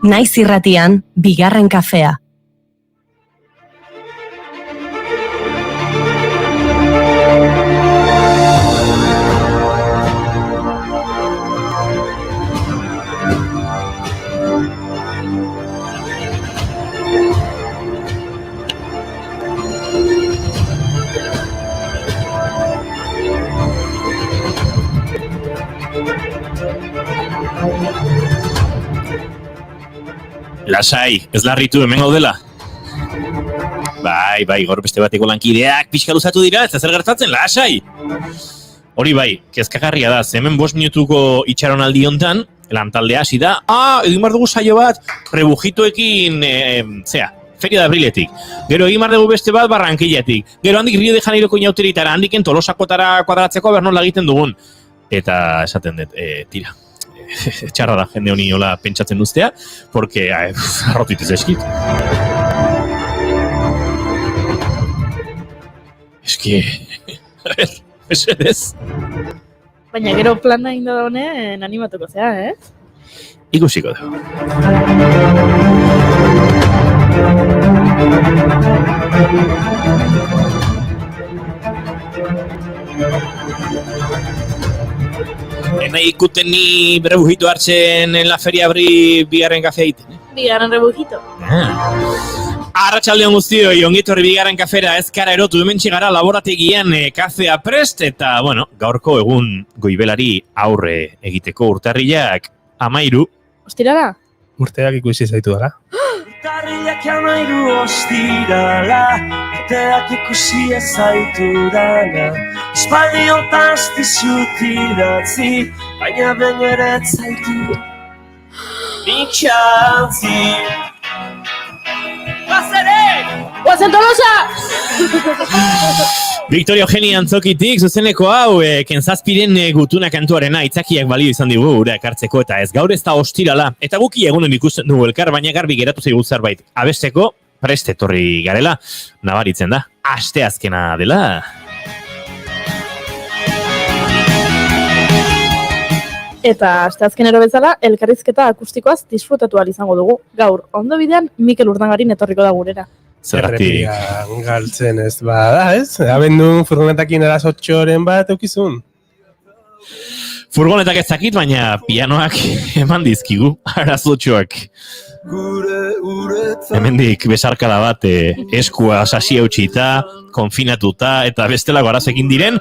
Naiz irratian, bigarren kafea. Lasai, ez larritu hemen gaudela. Bai, gaur beste bateko lankideak pixka luzatu dira, ez zer gertatzen, lasai! Hori bai, kezkagarria da, hemen 5 minutuko itxaronaldi hontan, lantaldea hasi da, egin behar dugu saio bat, rebujitoekin, Feria de Abriletik. Gero egin behar dugu beste bat Barrankillatik. Gero handik Rio de Janeiroko inauteritara, handiken Tolosakotara kuadratzeko bernola egiten dugun. Eta esaten dut, tira. Txarra da jende honi hola pentsatzen duztea, porque arrotitez eskit. Eski, a ver, esedez. Baina gero plana inda da honen animatuko zea, Ikusiko dugu. Nahi ikuten ni rebujito hartzen en la Feria Abri bigarren kafea egiten. Bigarren rebujito. Arratsaldeon guztioi, ongitorri bigarren kafera ez kara erotu hemen txigara laborategian kafea prest eta, gaurko egun goibelari aurre egiteko urtarrilak 13. Ostirala? Urteak ikusi zaitu dara. Urtarrilak 13 ostirala, urteak ikusi zaitu dara. Espaldi hortaz dizut idatzi, baina ben ere zaitu. Bitxantzi. Bazerek! Guazen Tolosa! Victoria Eugenia Antzokitik, zuzeneko hau, Kenzazpiren gutuna kantuarena itzakiak balio izan digu ura ekartzeko eta ez gaur ez da ostirala. Eta guki egunen ikusten dugu elkar, baina garbi geratu zaigu zerbait. Abesteko prest etorri garela, nabaritzen da, asteazkena dela. Eta asteazkenero bezala, elkarrizketa akustikoaz disfrutatu ahal izango dugu. Gaur, ondo bidean, Mikel Urdangarin etorriko da gurera. Zergatik. Galtzen ez bada, ez? Abendun furgonetakin arazotxoren bat eukizun. Furgonetak ez dakit, baina pianoak eman dizkigu, arazotxoak. Hemendik besarkada bat eskua sasi eutxita, konfinatuta eta bestelako arazekin diren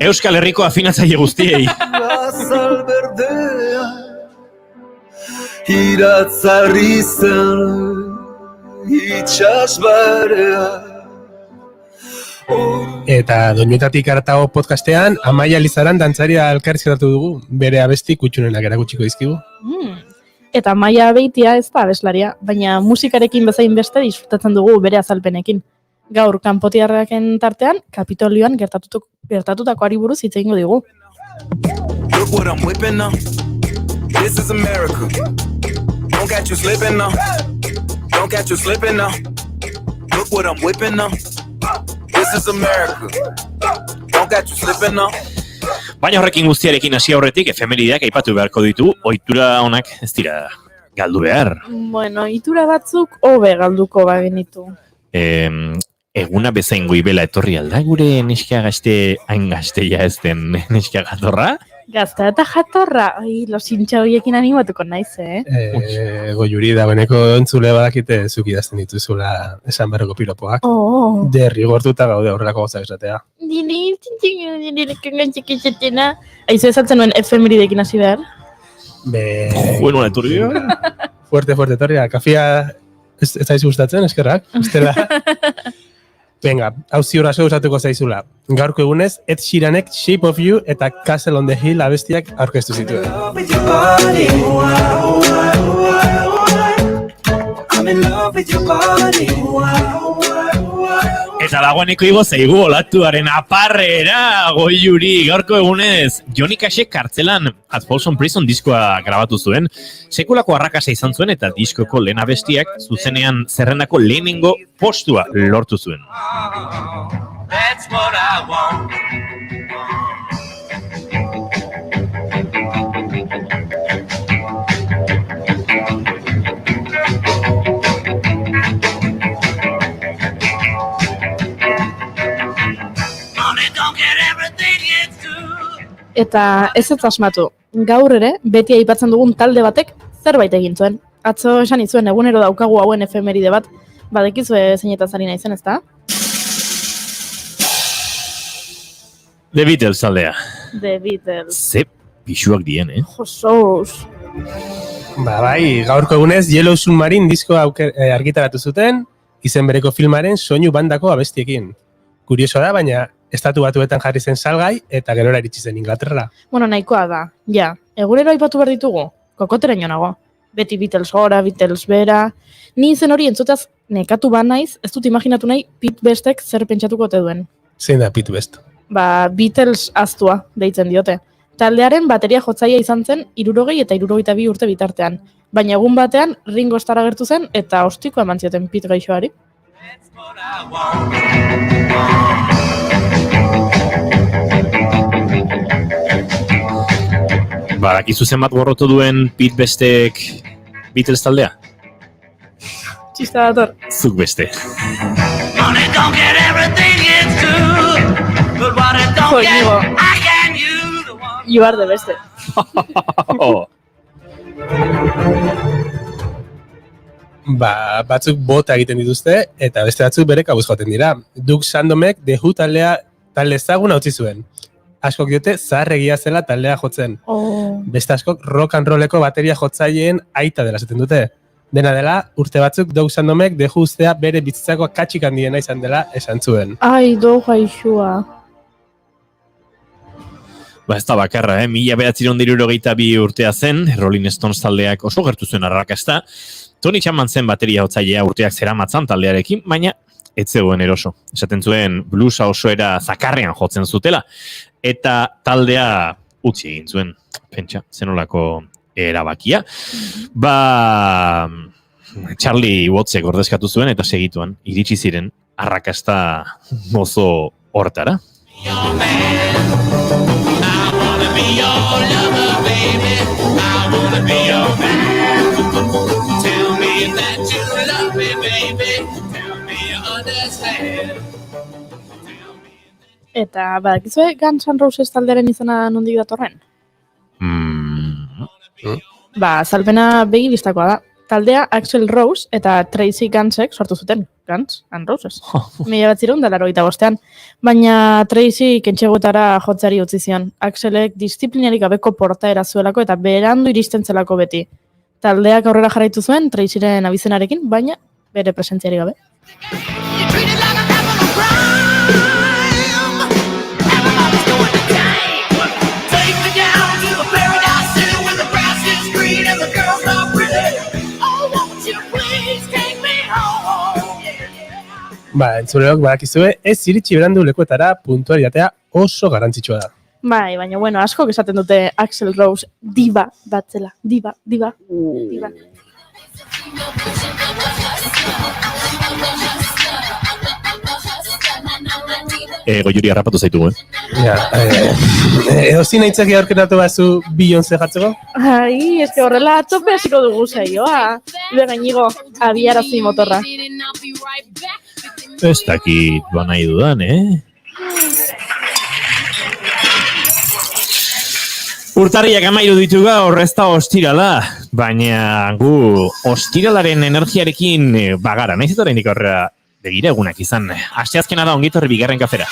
Euskal Herriko afinatzaile guztiei. Iratzarri zen itxasbarea. Eta doinuetatik haratago podcastean, Amaia Lizaran dantzaria elkarrizketatu dugu, bere abesti kutxunenak erakutsiko dizkigu. Eta Maia Beitia ez da abeslaria, baina musikarekin bezain beste disfrutatzen dugu bere azalpenekin. Gaur, kanpotiarraken tartean, Kapitolioan gertatutakoari buruz hitz egingo digu. Look what I'm whipping now. This is America. Don't catch you slipping now. Don't catch you slipping now. Look what I'm whipping now. This is America. Don't catch you slipping now. Baina horrekin guztiarekin hasi aurretik efemerideak aipatu beharko ditu, ohitura onak ez dira galdu behar. Bueno, ohitura batzuk hobe galduko bagenitu. Eguna bezain goibela etorri alda gure neska gazte, hain gazteia ez den neska gatorra? Gazta eta jatorra, losintxa horiekin animatuko naiz, Goiuri da, beneko entzule badakite zuk idazten dituzula esan berroko piropoak. Derrigortuta gaude horrelako gozak esatea. Aizu esaltzen nuen efemeridekin hasi behar? Bueno, etorri. Fuerte, etorri. Kafia ez zaizu gustatzen, eskerrak. Estela. Venga, hau ziurra usatuko zaizula. Gaurko egunez, Ed Sheeranek Shape of You eta Castle on the Hill abestiak aurkeztu zituen. Eta dagoeneko igo zaigu olatuaren aparrera, Goiuri, gaurko egunez. Johnny Cashek kartzelan At Folsom Prison diskoa grabatu zuen. Sekulako arrakasa izan zuen eta diskoko lehen abestiak zuzenean zerrendako lehenengo postua lortu zuen. That's what I want. Eta ez asmatu, gaur ere, beti aipatzen dugun talde batek zerbait egin zuen. Atzo esan izuen egunero daukagu hauen efemeride bat, badekizue zeinetaz ari naizen, ezta? The Beatles taldea. The Beatles. Ze pixuak dien, Josous. Bai, gaurko egunez Yellow Submarine diskoa argitaratu zuten, izen bereko filmaren soinu bandako abestiekin. Kurioso da, baina Estatu Batuetan jarri zen salgai eta gerora iritsi zen Inglaterra. Bueno, nahikoa da. Ja, egunero aipatu behar ditugu, kokoteraino nago. Beti Beatles gora, Beatles bera. Ni izen hori entzutaz nekatu ba naiz, ez dut imaginatu nahi Pete Bestek zer pentsatuko ote duen. Zein da Pete Best? Beatles aztua deitzen diote. Taldearen bateria jotzaia izan zen 60 eta 62 urte bitartean. Baina egun batean Ringo Starr agertu zen eta ostiko eman zioten Pete gaixoari. Badakizu zenbat gorrotu duen Pete Bestek Beatles taldea? Txista dator. Zuk beste. Jo, Inigo. You are the beste. Batzuk bota egiten dituzte eta beste batzuk bere kabuz joaten dira. Doug Sandomek The Who talde ezaguna utzi zuen. Askok diote zaharregia zela taldea jotzen. Beste askok rock and rolleko bateria jotzaileen aita dela esaten dute. Dena dela, urte batzuk Doug Sandomek The Who ustea bere bizitzako katsik handiena izan dela esan zuen. Ai, Doug gaixoa. Ez da bakarra, 1962 urtea zen, Rolling Stones taldeak oso gertu zuen arrakasta. Tony Chapman zen bateria jotzailea urteak zeramatzan taldearekin, baina ez zegoen eroso. Esaten zuen bluesa oso era zakarrean jotzen zutela. Eta taldea utzi egin zuen, pentsa, zenolako erabakia. Charlie Wattsek ordezkatu zuen eta segituan iritsi ziren arrakasta gozo hortara. Eta badakizue Guns N' Roses taldearen izena nondik datorren? Azalpena begi bistakoa da. Taldea Axl Rose eta Tracy Gunsek sortu zuten. Guns N' Roses. 1985. Baina Tracy kentxegotara jotzari utzi zion. Axelek disiplinarik gabeko portaera zuelako eta berandu iristen zelako beti. Taldeak aurrera jarraitu zuen Tracyren abizenarekin, baina bere presentziari gabe. Entzuleok badakizue, ez iritsi berandu lekuetara puntualitatea oso garrantzitsua da. Baina bueno, asko esaten dute Axl Rose diva batzela. Diva. Goiuri harrapatu zaitugu, Edo zina hitzak aurkeratu bazu Beyoncé jatzeko? Ai, eske horrela tope hasiko dugu saioa. Gainigo, abiarazi motorra. Ez dakit nahi dudan, Urtarriak 13 ditu gaur, ez da ostirala, baina gu ostiralaren energiarekin bagara, nahiz eta oraindik aurrera begira egunak izan. Asteazkena da ongi etorri bigarren kafera.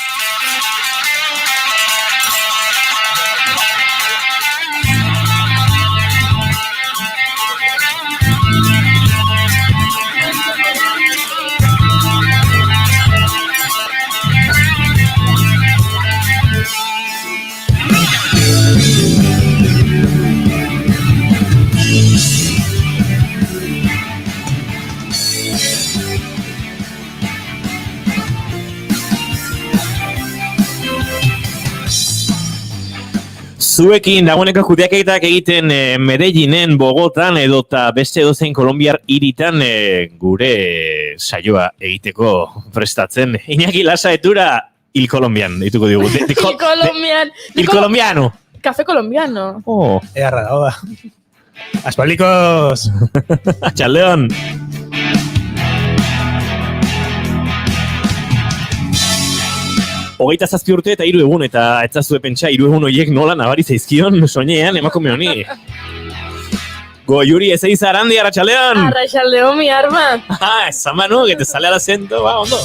Zuekin dagoeneko kudeaketak egiten Medellinen, Bogotan edota beste edozein kolombiar hiritan gure saioa egiteko prestatzen. Iñaki Lasaetura, Il Colombian, dituko digu. Il Colombiano. Café colombiano. Earra dago da. Aspalikos! Txaldeon! 27 urte eta 3 egun, eta ez zazue pentsa 3 egun horiek nola nabari zaizkion soinean emakume honi. Goyuri, ese Arandi, arratsaldean. Arratsaldeon, mi arma. Esa mano que te sale al acento, va, ondo.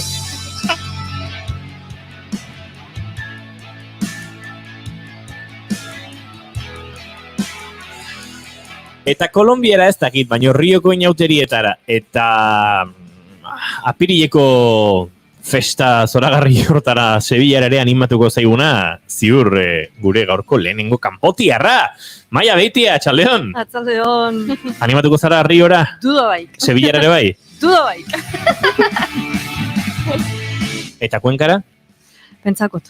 Eta Kolonbiara ez dakit, baina Rioko inauterietara, eta apirileko festa zoragarri hortara Sevillara ere animatuko zaiguna, ziur gure gaurko lehenengo kanpotiarra. Maia Beitia, txaldeon. Atzaldeon. Animatuko zara Riora? Dudo bai. Sevillara ere bai? Dudo bai. Eta Kuenkara? Pentsakot.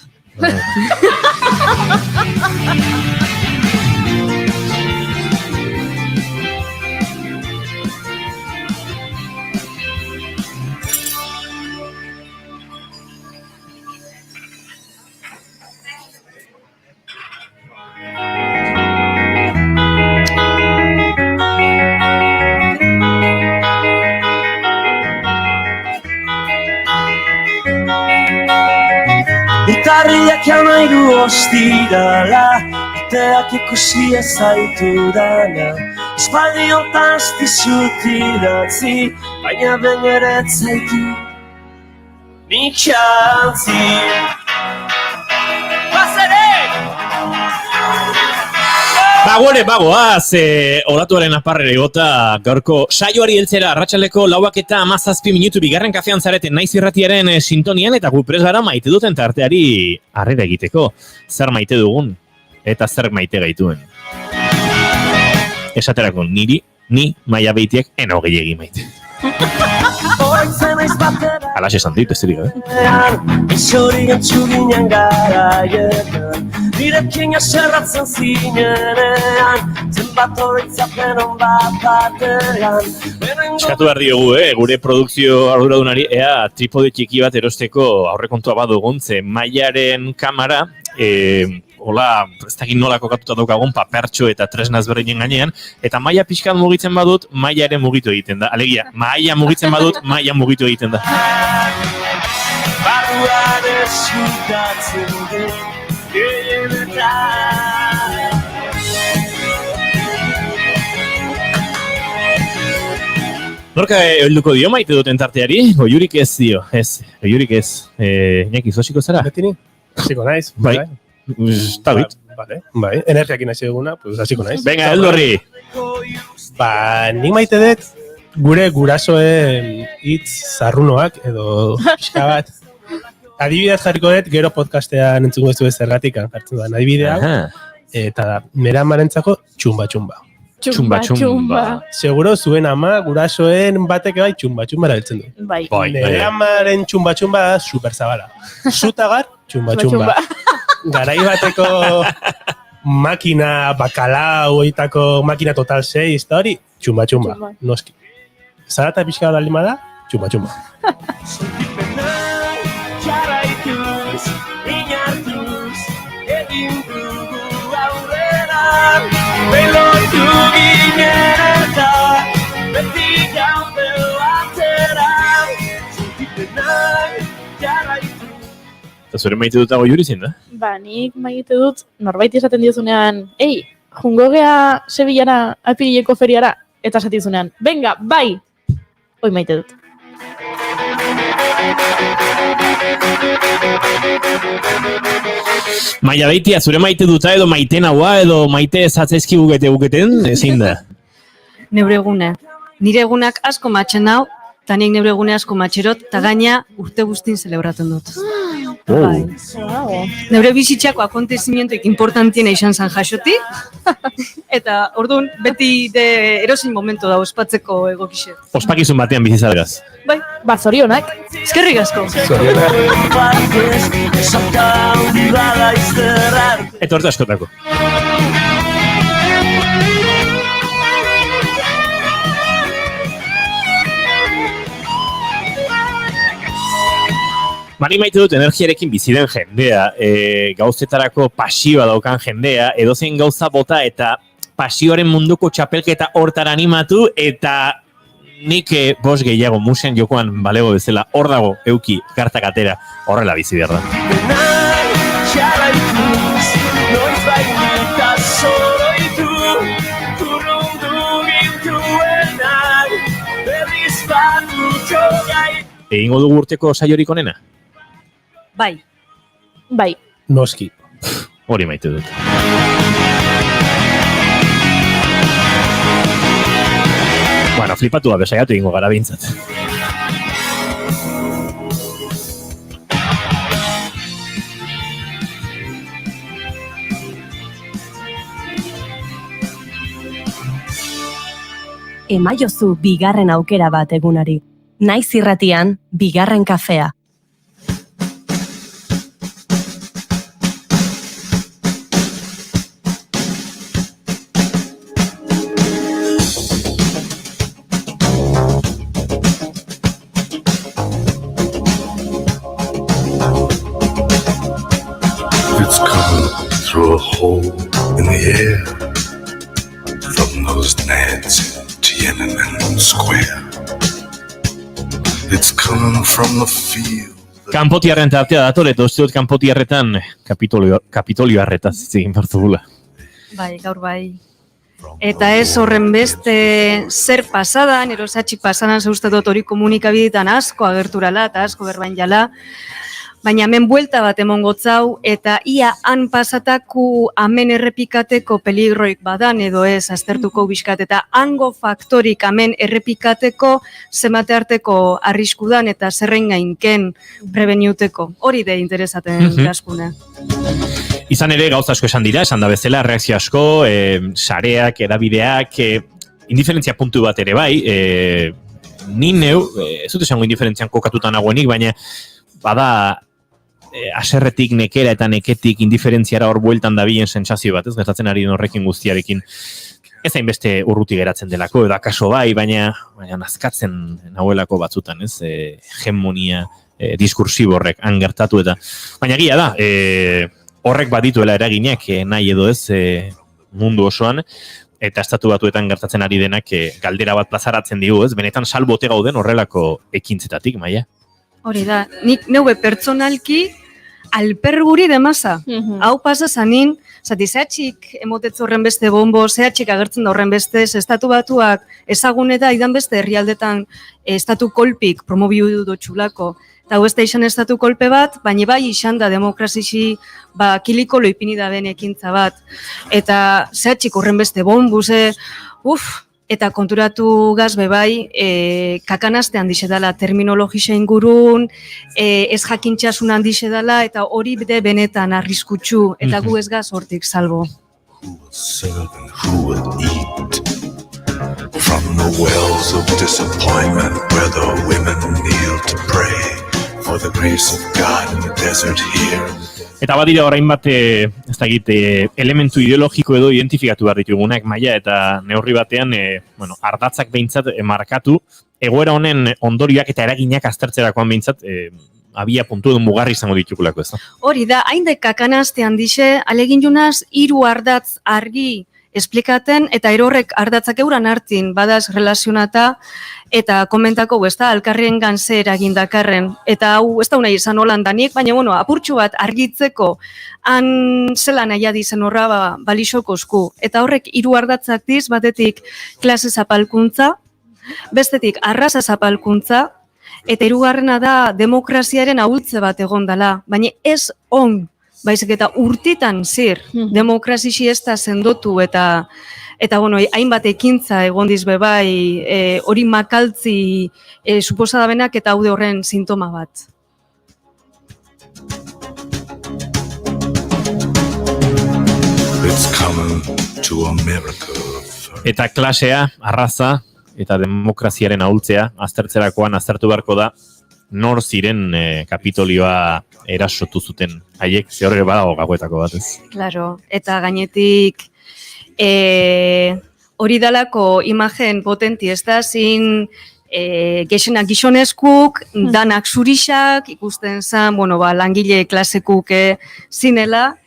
Itarriak amairu ostirala, iteak ikusi ezaitu dana. Espaldi hontan dizut idatzi, baina ben ere ez zaitu nik xantzi. Bagoaz, olatuaren aparrere gota gaurko saioari heltzera arratsaleko 4:17 bigarren kafean zareten naiz irratiaren sintonian eta gu prest gara maite duten tarteari harrera egiteko. Zer maite dugun eta zer maite gaituen. Esaterako ni Maia Beitiek eno gehiegi maite. Alaxe esan dit, besterik gabe. Esori entzuginen garaietan, nirekin aserratzen zinenean, zenbat horretzapen hon batean. Eskatu behar diogu, gure produkzio arduradunari, ea tripode txiki bat erosteko aurrekontua badugun, ze Maiaren kamera, hola, ez dakit nola kokatuta daukagun papertxo eta tresnaz berdinen gainean, eta Maia pixkat mugitzen badut, Maia ere mugitu egiten da. Alegia, Maia mugitzen badut, Maia mugitu egiten da. Barruan esutatzen dut, gehienetan. Norka helduko dio maite duten tarteari? Goiurik ez dio, ez. Goiurik ez. Iñaki, zosiko zara? Betini? Hasiko naiz. Bai. Está bit. Bai, energiakin hasi duguna, pues hasiko naiz. Venga, Eldorri. Nik maite dut gure gurasoen hitz zarrunoak edo pixka bat. Adibidez jarriko dut, gero podcastean entzungo ez zergatik jartzen duan adibidea, eta da, nera amarentzako txumba. Seguro zuen ama gurasoen batek bai txumba erabiltzen du. Bai. Nere amaren txumba da super zabala. Zutagar, txumba. Garai bateko makina, bakalau, oitako makina total 6, eta hori, txumba. Noski. Zarata pixka bat aldima da, txumba. Jarraituz, inartuz, egin dugu aurrera. Belotu ginen eta beti gaude batera. Zutipenak jarraituz. Eta zure maite dut dago juri zin, da? Ba, nik maite dut, norbait esaten diozunean, jungo gea Sevillara apirileko feriara, eta esaten diozunean, venga, bai! Hoi maite dut. Maia Beitia, zure maite duta edo maite naua edo maite zatzaizki buketen, ezin da? Neure egune. Nire egunak asko matxen hau, eta nik neure egune asko matxerot, eta gaina urte guztin zelebratzen dut. Bai. Neure bizitzako akontezimientoik importantiena izan zan jasoti, eta orduan beti erosin momento da ospatzeko egokixe. Ospakizun batean bizi zalgaz. Bai, Ba, zorionak. eskerrik asko. Eta horta askotako. Mani maite dut energiarekin bizi den jendea, gauzetarako pasioa daukan jendea, edozein gauza bota eta pasioaren munduko txapelketa hortara animatu, eta nik bost gehiago musen jokoan balego bezala, hor dago euki kartak atera, horrela bizi behar da. Jarraituz, noiz baita soroitu, urrundu gintuenak, berriz batuko gai. Egingo dugu urteko saiorik onena? Bai, Bai, Noski. Hori maite dut. Bueno, flipatu gabe saiatu egingo gara behintzat. Emaiozu bigarren aukera bat egunari. Naiz irratian, bigarren kafea. It's coming through a hole in the air from those nads in Tiananmen Square. It's coming from the field. Kanpotiarren tartea datore, eta uste dut kanpotiarretan Kapitolio arretaz egin bartugula. bai, gaur bai. Eta ez horren beste zer pasadan, erosatxik pasadan zeuste dut hori komunikabidetan asko agerturala eta asko berbain jala, baina hemen buelta bat emon gotzau, eta ia han pasataku hemen errepikateko peligroik badan edo ez aztertuko bizkat, eta hango faktorik hemen errepikateko zemate arteko arriskudan eta zerren gainken prebeniuteko. Hori de interesaten gaskune. Izan ere, gauza asko esan dira, esan da bezala, reakzio asko, sareak, edabideak, indiferentzia puntu bat ere bai, ni neu, ez dut esango indiferentzian kokatuta nagoenik, baina bada aserretik nekera eta neketik indiferentziara hor bueltan dabilen sentsazio bat, ez gertatzen ari den horrekin guztiarekin. Ez hainbeste urruti geratzen delako, edo akaso bai, baina nazkatzen nahuelako batzutan, ez, hegemonia diskursibo horrek han gertatu eta. Baina egia da, horrek badituela eraginak nahi edo ez mundu osoan, eta estatu batuetan gertatzen ari denak galdera bat plazaratzen digu, ez? Benetan salbote gauden horrelako ekintzetatik, Maia. Hori da, nik neue pertsonalki alperguri demasa. Hau pasa zanin, zati zehatxik emotetz horren beste bombo, zehatxik agertzen da horren beste, estatu batuak ezagune da idan beste herrialdetan estatu kolpik promobiu dutxulako. Eta hau ez da izan estatu kolpe bat, baina bai izan da demokrazisi kiliko loipini da ben ekintza bat. Eta zehatxik horren beste bombu, eta konturatu gazbe bai, kakanazte handixe dela terminologisa ingurun, ez jakintxasun handixe dela, eta hori bide benetan arriskutsu, eta gu ez gaz hortik salbo. Who will serve and who will eat from the wells of disappointment where the women kneel to pray for the grace of God in the desert here. Eta badira orain bat, ez da elementu ideologiko edo identifikatu behar ditugunak, Maia, eta neurri batean, ardatzak behintzat markatu, egoera honen ondorioak eta eraginak aztertzerakoan behintzat, abia puntu edo mugarri izango ditukulako, ez da? Hori da, hain de kakanazte handixe, alegin junaz, 3 ardatz argi esplikaten, eta erorrek ardatzak euran hartin, badaz relazionata, eta komentako, ez da, alkarrien ganze eragindakarren. Eta hau, ez da unai izan holandanik, baina, apurtxu bat argitzeko, han zelan nahi adizen horra balixoko esku. Eta horrek 3 ardatzak diz, batetik klase zapalkuntza, bestetik arraza zapalkuntza, eta 3. da demokraziaren ahultze bat egon dela, baina ez on, baizik eta urtitan zir, demokrazisi ez da sendotu eta hainbat ekintza egon dizbe bai, hori makaltzi suposadabenak eta haude horren sintoma bat. It's coming to America. Eta klasea, arraza eta demokraziaren ahultzea, aztertzerakoan aztertu beharko da, nor ziren Kapitolioa erasotu zuten haiek, ze horre badago gagoetako bat, ez? Claro, eta gainetik hori dalako imagen potenti, ez da, zin gexenak gizonezkuk, danak zurixak, ikusten zen, langile klasekuk zinela,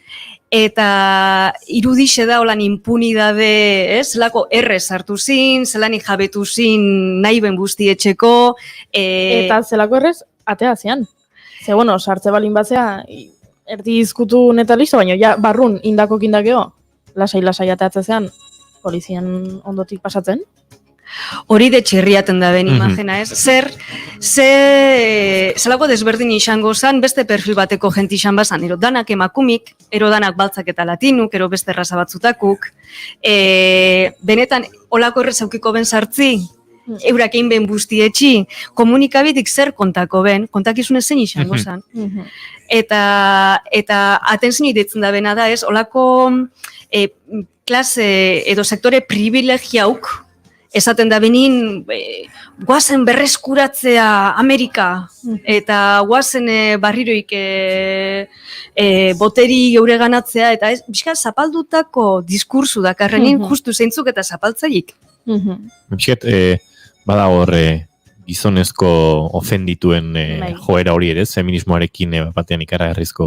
eta irudixe da holan impunidade, zelako errez hartu zin, zelanik jabetu zin nahi ben guztietxeko. Eta zelako errez, atea zian. Ze, sartze balin batzea, erdi izkutun eta listo, baina ja, barrun indako kindakeo, lasai ateatzean, polizian ondotik pasatzen. Hori de txerriaten da ben imagina, ez? Zelako desberdin izango zan, beste perfil bateko jenti izan bazan, ero danak emakumik, ero danak baltzak eta latinuk, ero beste raza batzutakuk, benetan, olako errezaukiko ben sartzi, eurak egin ben bustietxi, komunikabitik zer kontako ben, kontakizune zein izango zan. Eta atentzin idetzen da bena da, ez? Olako klase edo sektore privilegiauk, esaten da benin, guazen berreskuratzea Amerika, eta guazen barriroik boteri geure ganatzea, eta ez, bizka zapaldutako diskursu dakarrenin, justu zeintzuk eta zapaltzaik. Bizkat, bada hor gizonezko ofendituen joera hori ere, feminismoarekin batean ikaragarrizko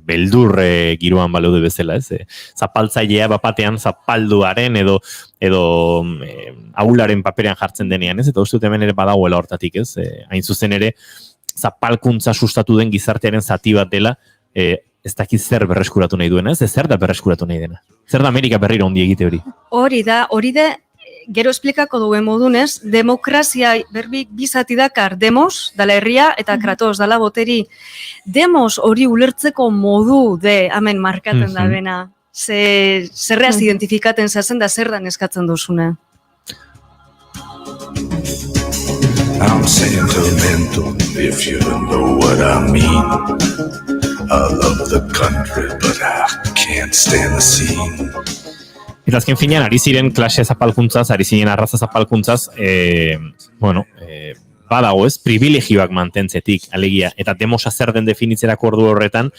beldur giroan baleude bezala, ez? Zapaltzailea batean zapalduaren edo aularen paperean jartzen denean, ez? Eta uste dut hemen ere badagoela hortatik, ez? Hain zuzen ere, zapalkuntza sustatu den gizartearen zati bat dela, ez dakit zer berreskuratu nahi duena, ez? Zer da berreskuratu nahi dena? Zer da Amerika berriro ondi egite hori? Hori da, gero esplikako duen modunez, demokrazia berbik bizati dakar demos, dala herria, eta kratos, dala boteri. Demos hori ulertzeko modu de hemen markaten da bena. Zerreaz identifikaten zazen da zer dan eskatzen duzune. I'm sentimental if you know what I mean. I love the country, but I can't stand the scene. Eta azken finean, ari ziren klase zapalkuntzaz, ari ziren arraza zapalkuntzaz, badago ez, privilegioak mantentzetik, alegia, eta demosa zer den definitzerako ordu horretan,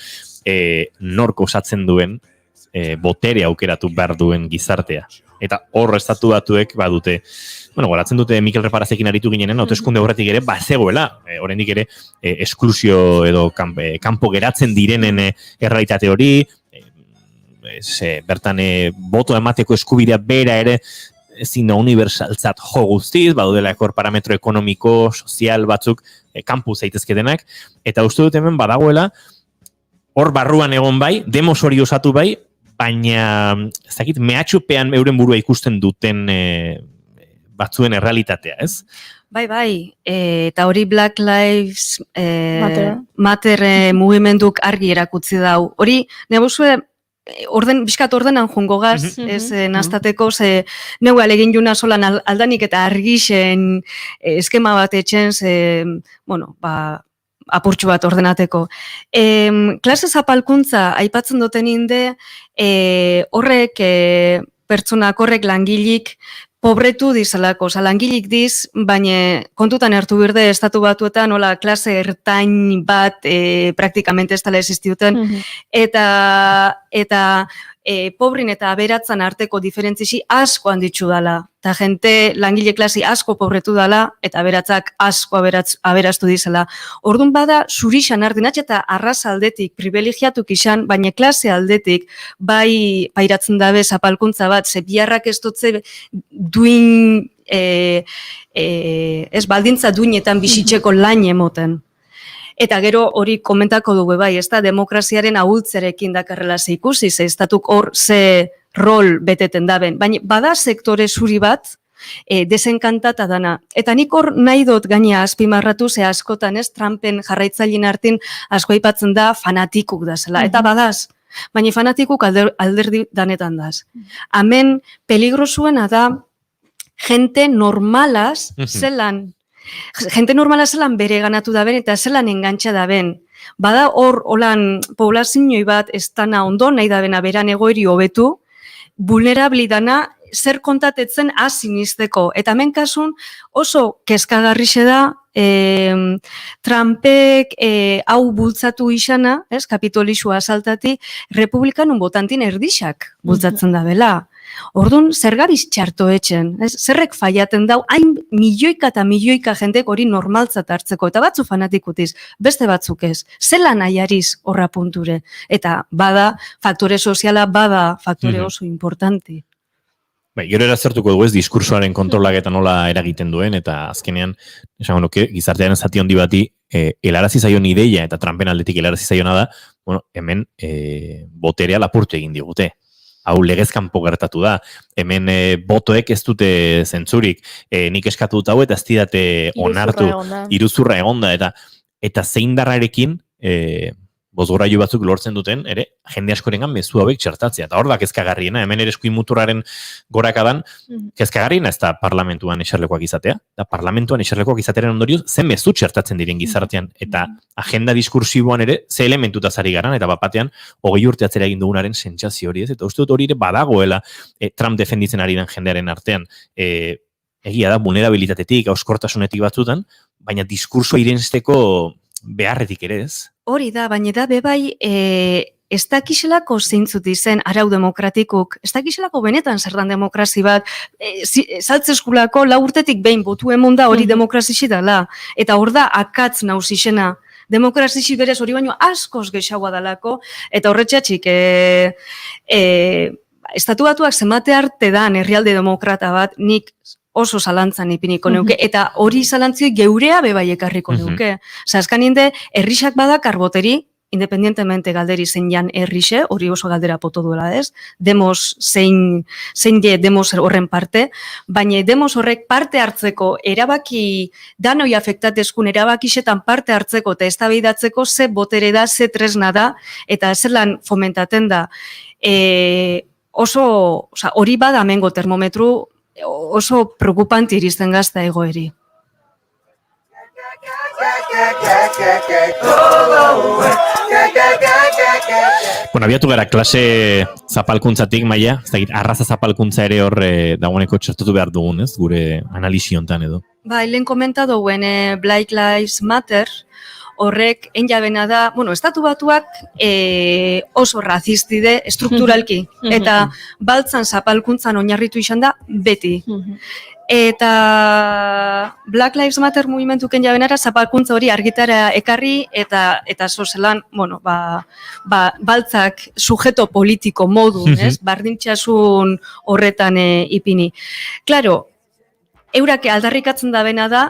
nork osatzen duen, botere aukeratu behar duen gizartea. Eta hor estatu batuek badute, goratzen dute Mikel Reparazekin aritu ginenen, hauteskunde horretik ere, zegoela, oraindik ere, esklusio edo kanpo geratzen direnen errealitate hori, bertan boto emateko eskubidea bera ere ezin da unibertsaltzat jo guztiz, badudela ekor parametro ekonomiko, sozial batzuk kanpu zaitezketenak, eta uste dut hemen badagoela hor barruan egon bai, demos hori osatu bai, baina ez dakit mehatxupean euren burua ikusten duten batzuen errealitatea, ez? Bai, eta hori Black Lives Matter mugimenduk argi erakutzi dau. Hori, nebuzue, bizkat ordenan jungo gaz, ez naztateko, neu alegin juna solan aldanik eta argixen eskema bat etxen, apurtxu bat ordenateko. Klase zapalkuntza aipatzen duten inde, horrek pertsonak horrek langilik pobretu dizalako, langilik diz, baina kontutan hartu berde estatu batuetan, hola, klase ertain bat praktikamente ez tala existiuten, eta pobrin eta aberatzan arteko diferentzisi asko handitzu dala. Eta jente langile klasi asko pobretu dala, eta aberatzak asko aberaztu dizela. Orduan bada, zurixan ardinatxe eta arraza aldetik, privilegiatuk izan, baina klase aldetik, bai pairatzen dabe zapalkuntza bat, ze biharrak ez dutze duin, ez baldintza duinetan bizitzeko lan emoten. Eta gero hori komentako dugu bai, ez da, demokraziaren ahultzerekin dakarrela ze ikusi, ze estatuk hor ze rol beteten daben. Baina bada sektore zuri bat, desenkantata dana. Eta nik hor nahi dut gaina azpimarratu, ze askotan ez, Trumpen jarraitzailin hartin asko aipatzen da fanatikuk da zela. Eta badaz, baina fanatikuk alderdi danetan daz. Hemen peligrosuena da, jente normalaz zelan, jente normala zelan bere ganatu da ben eta zelan engantxa da ben. Bada hor, holan, poblazioi bat ez dana ondo, nahi da bena beran egoeri hobetu, vulnerabli dana zer kontatetzen azinizteko. Eta hemen kasun oso kezkagarrixe da, Trumpek hau bultzatu izana, kapitolixua asaltati, republikanun botantin erdixak bultzatzen da bela. Orduan, zer gabiz txarto etxen, zerrek faiaten dau, hain milioika eta milioika jendek hori normaltzat hartzeko, eta batzu fanatikutiz, beste batzuk ez, zelan nahiariz horra punture, eta bada, faktore soziala, bada faktore oso importanti. Gero erazertuko dugu ez, diskursoaren kontrolak eta nola eragiten duen, eta azkenean, esango nuke, gizartearen zati handi bati, helarazi zaion ideia, eta Trumpen aldetik helarazi zaiona da, bueno, hemen boterea lapurtu egin digute. Hau legez kanpo gertatu da. Hemen botoek ez dute zentzurik. Nik eskatu dut hau eta ez didate onartu. Iruzurra egonda. Eta zeindarrarekin bozgorailu batzuk lortzen duten, ere, jende askorengan mezu hauek txertatzea. Eta hor da kezkagarriena, hemen ere eskuin muturraren gorakadan, kezkagarriena ez da parlamentuan eserlekoak izatea, da parlamentuan eserlekoak izatearen ondorioz, ze mezu txertatzen diren gizartean, eta agenda diskursiboan ere, ze elementutaz ari garan, eta bapatean, 20 urte atzera egin dugunaren sentsazio hori ez, eta uste dut hori ere badagoela Trump defenditzen ari den jendearen artean, egia da, vulnerabilitatetik, auskortasunetik batzutan, baina diskursoa irensteko beharretik ere ez. Hori da, baina da bebai ez dakiselako zeintzut izen arau demokratikuk, ez dakiselako benetan zer dan demokrazi bat, saltzeskulako 4 urtetik behin botu emon da hori demokrazixi dela, eta hor da akatz nausixena. Demokrazixi berez hori baino askoz gexagoa dalako, eta horretxatxik estatu batuak zemate arte dan herrialde demokrata bat, nik oso zalantzan ipiniko neuke, eta hori zalantzioi geurea bebai ekarriko neuke. Azkanien de, herrixak badakar boteri, independientemente galderi zein jan herrixe, hori oso galdera poto duela ez, demos zein demos horren parte, baina demos horrek parte hartzeko erabaki, danoi afektatezkun erabakixetan parte hartzeko eta eztabaidatzeko ze botere da, ze tresna da, eta zelan fomentaten da. Hori bada amengo termometru, oso preocupanti iristen gazta egoeri. Bueno, abiatu gara klase zapalkuntzatik, Maia, ez dakit, arraza zapalkuntza ere hor dagoeneko txertatu behar dugun, ez, gure analisi hontan edo. Ba, helen komenta duen Black Lives Matter, horrek enjabena da, bueno, estatu batuak oso razistide strukturalki, eta baltzan zapalkuntzan oinarritu izan da beti. Eta Black Lives Matter mugimentuk enjabenara zapalkuntza hori argitara ekarri, eta zozelan, bueno, baltzak sujeto politiko modu, bardintxasun horretan ipini. Claro, eurake aldarrikatzen da bena da,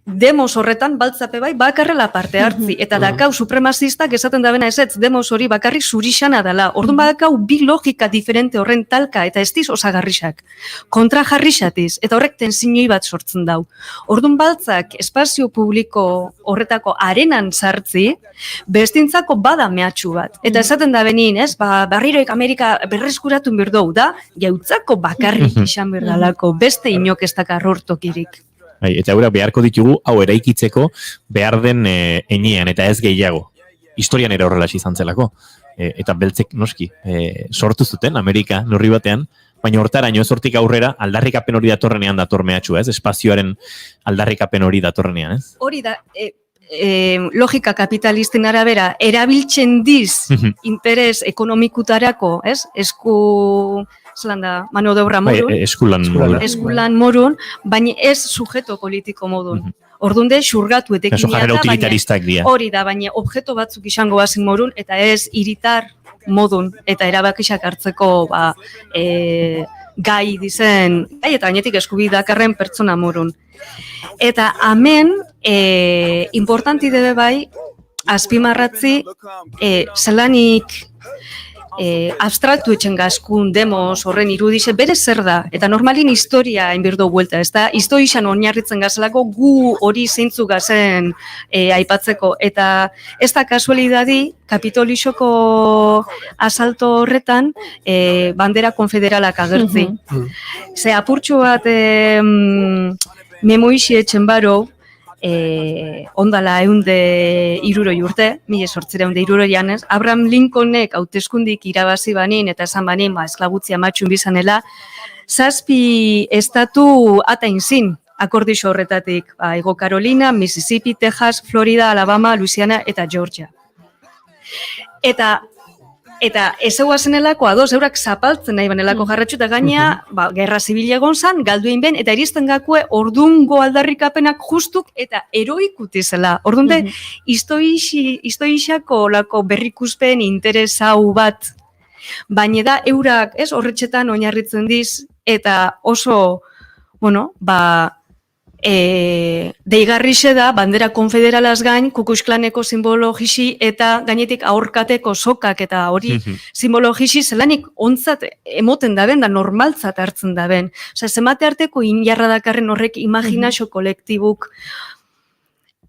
demos horretan baltzape bai bakarrela parte hartzi, eta dakau supremazistak esaten da bena ezetz, demos hori bakarrik zurixana dela. Orduan badakau bi logika diferente horren talka, eta ez diz osagarrixak. Kontra jarrixatiz, eta horrek tensioi bat sortzen dau. Orduan baltzak espazio publiko horretako arenan sartzi, bestintzako bada mehatxu bat. Eta esaten da benin, ez, barriroek Amerika berreskuratu birdou da, jautzako bakarrik izan berdalako, beste inok ez dakar hortokirik. Eta eurak beharko ditugu, hau eraikitzeko behar den enean, eta ez gehiago. Historian ere horrela izan zelako. Eta beltzek noski, sortu zuten Amerika norri batean, baina hortaraino ez hortik aurrera aldarrikapen hori datorrenean dator mehatxua, ez? Espazioaren aldarrikapen hori datorrenean, ez? Hori da, logika kapitalisten arabera, erabiltzen diz interes ekonomikutarako, ez? Mano de obra morun. Eskulan morun, baina ez sujeto politiko modun. Ordunde, xurgatu etekin da, hori da, baina objeto batzuk izango bazen morun, eta ez hiritar modun, eta erabakixak hartzeko gai dizen, eta gainetik eskubidakarren pertsona morun. Eta hemen, importanti debe bai, azpimarratzi, zelanik abstraktu etxen gazkun demos horren irudize bere zer da, eta normalin historia inbirdo buelta, ez da, historian oinarritzen gazelako gu hori zeintzu gazen aipatzeko, eta ez da kasualidadi Kapitolixoko asalto horretan bandera konfederalak agertzi. Ze apurtxo bat memoixi etxen baro, ondala 160 urte, 1860 Abraham Lincolnek hauteskundik irabazi banin eta esan banin, esklabutzia matxun bizanela, 7 estatu atain zin akordixo horretatik, Hego Carolina, Mississippi, Texas, Florida, Alabama, Louisiana eta Georgia. Eta ez zenelako ados, eurak zapaltzen nahi banelako jarratxu, eta gaina, gerra zibila egon zan, galduin ben, eta iristen gakue ordungo aldarrikapenak justuk eta eroikuti zela. Ordunde, istoixako lako berrikuspen interesau bat, baina da eurak, ez, horretxetan oinarritzen diz, eta oso, bueno, deigarrixe da, bandera konfederalaz gain, kukusklaneko simbolo gisi eta gainetik aurkateko sokak eta hori simbolo gisi zelanik ontzat emoten daben, da normaltzat hartzen daben. Osea, zemate arteko injarra dakarren horrek imaginazio kolektibuk.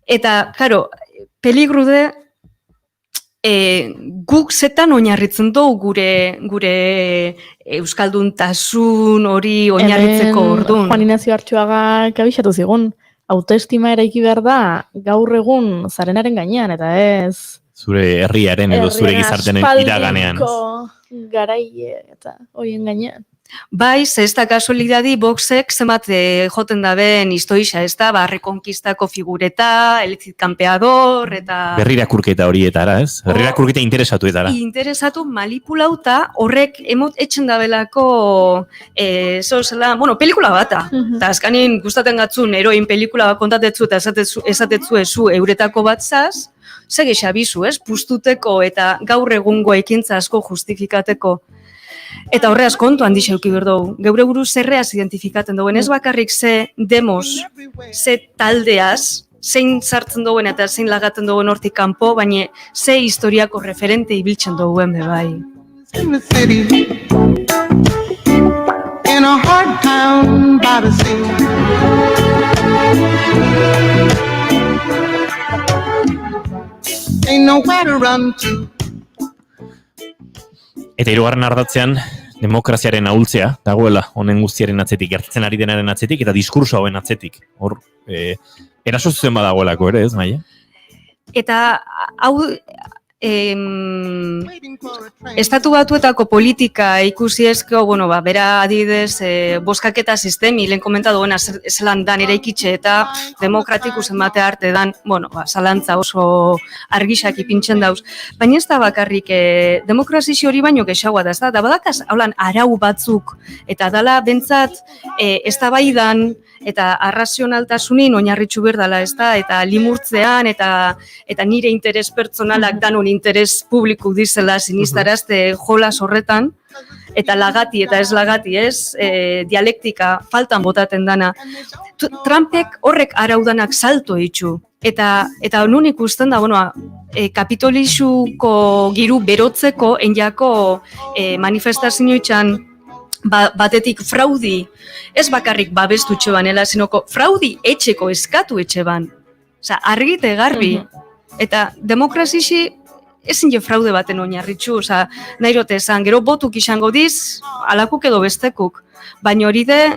Eta, karo, peligrude, guk zetan oinarritzen dugu gure euskalduntasun hori oinarritzeko orduan. Juan Ignacio Artxuagak abixatu zigun, autoestima eraiki behar da gaur egun zarenaren gainean, eta ez... Zure herriaren edo zure gizartenen iraganean. Garaie eta horien gainean. Bai, ez da kasualidadi boxek zenbat joten daben historia, ez da, rekonkistako figureta, elitzit kampeador, eta... Berrirakurketa horietara, ez? Berrirakurketa interesatuetara. Interesatu manipulauta horrek etxen dabelako, pelikula bata. Eta azkanin gustaten gatzun, eroin pelikula bat kontatetzu eta esatetzu ezu euretako bat zaz, sege xabizu, ez? Pustuteko eta gaur egungo ekintza asko justifikateko. Eta horreaz kontu handi xeuki berdogu. Geure buruz zerreaz identifikaten duen, ez bakarrik ze demos, ze taldeaz, zein sartzen duen eta zein lagaten duen hortik kanpo, baina ze historiako referente ibiltzen duen bebai. In the city, in a hard town by the sea. Ain't nowhere to run to. Eta hirugarren ardatzean, demokraziaren ahultzea dagoela honen guztiaren atzetik, gertatzen ari denaren atzetik, eta diskurso hauen atzetik. Hor, eraso zuzen badagoelako ere, ez, Maia? Eta, hau, estatu batuetako politika ikusi ezko, bera adidez, boskaketa sistemi, lehen komentatu duena, zelan dan eraikitxe eta demokratiku zenbate arte dan, zalantza oso argisak ipintzen dauz. Baina ez da bakarrik demokrazizio hori baino gexagoa da, ez da badakaz, haulan, arau batzuk, eta dala bentsat, ez da baidan, eta arrazionaltasunin oinarritxu berdala, ez da, eta limurtzean, eta nire interes pertsonalak danon interes publiku dizela sinistarazte jolas horretan, eta lagati eta ez lagati ez, dialektika faltan botaten dana. Trumpek horrek araudanak salto itxu. Eta nun ikusten da, kapitolizuko giru berotzeko enjako manifestazio itxan batetik fraudi, ez bakarrik babestu etxe banela, sinoko fraudi etxeko eskatu etxe ban. Osa, argite garbi. Eta demokrazisi ezin jo fraude baten oinarritxu, osa, nahi rote esan, gero botuk izango diz, alakuk edo bestekuk. Baina hori de,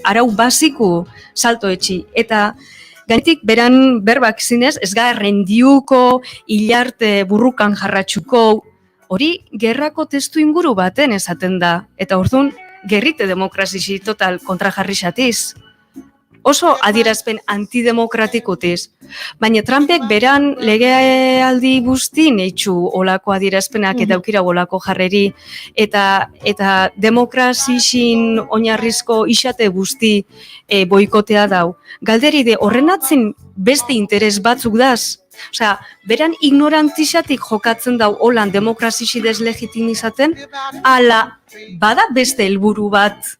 arau basiku salto etxi. Eta gainetik beran berbak zinez, ez gara rendiuko, hilarte burrukan jarratxuko, hori gerrako testu inguru baten esaten da. Eta orduan, gerrite demokrazisi total kontrajarri xatiz. Oso adierazpen antidemokratikotiz. Baina Trumpek beran legealdi guztin eitxu olako adierazpenak eta aukira olako jarreri. Eta demokrazixin oinarrizko isate guzti boikotea dau. Galderi de horren atzen beste interes batzuk daz. Osea, beran ignorantixatik jokatzen dau holan demokrazixi deslegitimizaten, ala bada beste helburu bat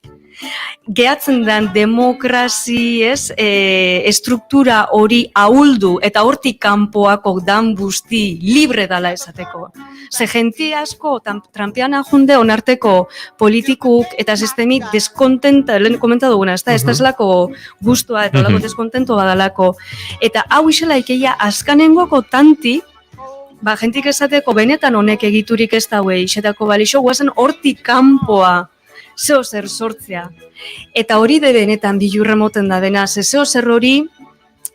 gehatzen den demokrazi estruktura hori ahuldu eta hortik kanpoako dan guzti libre dala esateko. Ze jenti asko Trumpian ajunde onarteko politikuk eta sistemik deskontenta, lehen komentatu duguna, ez da eslako guztua eta olako deskontento badalako. Eta hau isela ikeia askanengoko tanti, jentik esateko benetan honek egiturik ez daue isetako balixo, guazen hortik kanpoa zeo zer sortzea. Eta hori de benetan bilurre moten da dena, zeo zer hori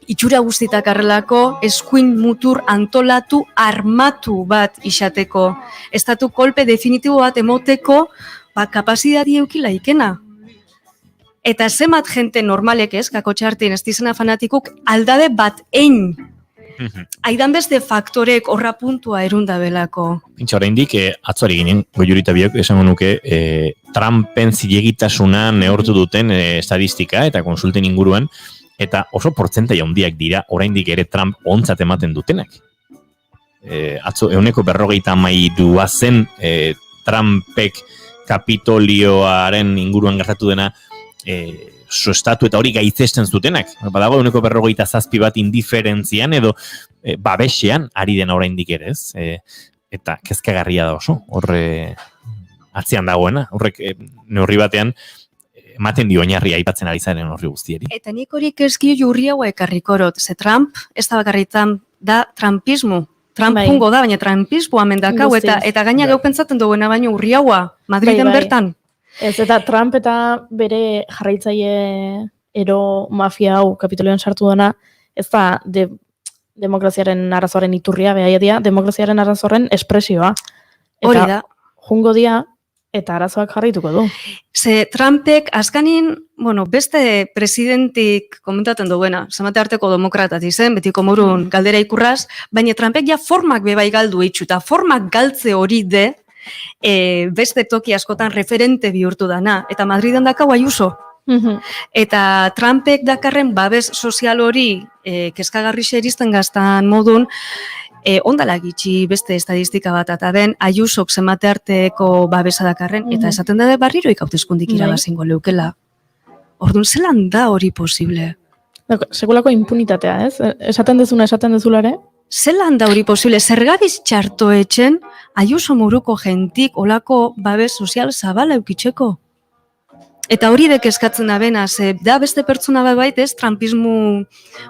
itxura guztitak arrelako eskuin mutur antolatu armatu bat isateko. Estatu kolpe definitibo bat emoteko kapazidadi eukila ikena. Eta zemat jente normalek ez, kako txartin ez dizena fanatikuk, aldade bat ein. Aidan beste faktorek horra puntua erunda belako. Pintxa oraindik atzoari ginen, goiurita biok, esango nuke, Trumpen zilegitasuna neortu duten estadistika eta konsulten inguruan, eta oso portzentai handiak dira oraindik ere Trump ontzat ematen dutenak. Atzo, 152 zen Trumpek Kapitolioaren inguruan gertatu dena sustatu eta hori gaitzesten zutenak. Badago 47 bat indiferentzian edo babesean ari dena oraindik ere, ez? Eta kezkagarria da oso, horre atzean dagoena, horrek neurri batean ematen dio oinarria aipatzen ari zaren horri guztieri. Eta nik hori kezkio jurri hau ekarrikorot, ze Trump, ez da bakarritan da Trumpismo. Trumpungo da, baina Trumpismoa mendakau, eta gaina gau pentsatzen duguena baino urri haua, Madriden bertan. Ez, eta Trump eta bere jarraitzaile ero mafia hau Kapitolioan sartu dena, ez da demokraziaren arazoaren iturria, behaia demokraziaren arazoaren espresioa. Hori da. Jungo dia, eta arazoak jarraituko du. Ze Trumpek azkanin, beste presidentik komentaten duena, zamate arteko demokratat izen, betiko morun galdera ikurraz, baina Trumpek ja formak bebai galdu itxu, eta formak galtze hori de, beste toki askotan referente bihurtu dana, eta Madriden dakau Ayuso. Eta Trumpek dakarren babes sozial hori kezkagarri xerizten gaztan modun, ondala gitxi beste estadistika bat, eta ben Ayusok zenbate arteko babesa dakarren, eta esaten da barriro ikautezkundik irabazingo leukela. Orduan, zelan da hori posible? Sekulako impunitatea, ez? Esaten dezulare? Zelan da hori posible? Zergabiz txartoetxen Ayuso moruko jentik olako babes sozial zabala eukitzeko? Eta hori dek eskatzen da bena, da beste pertsona bait ez, Trumpismo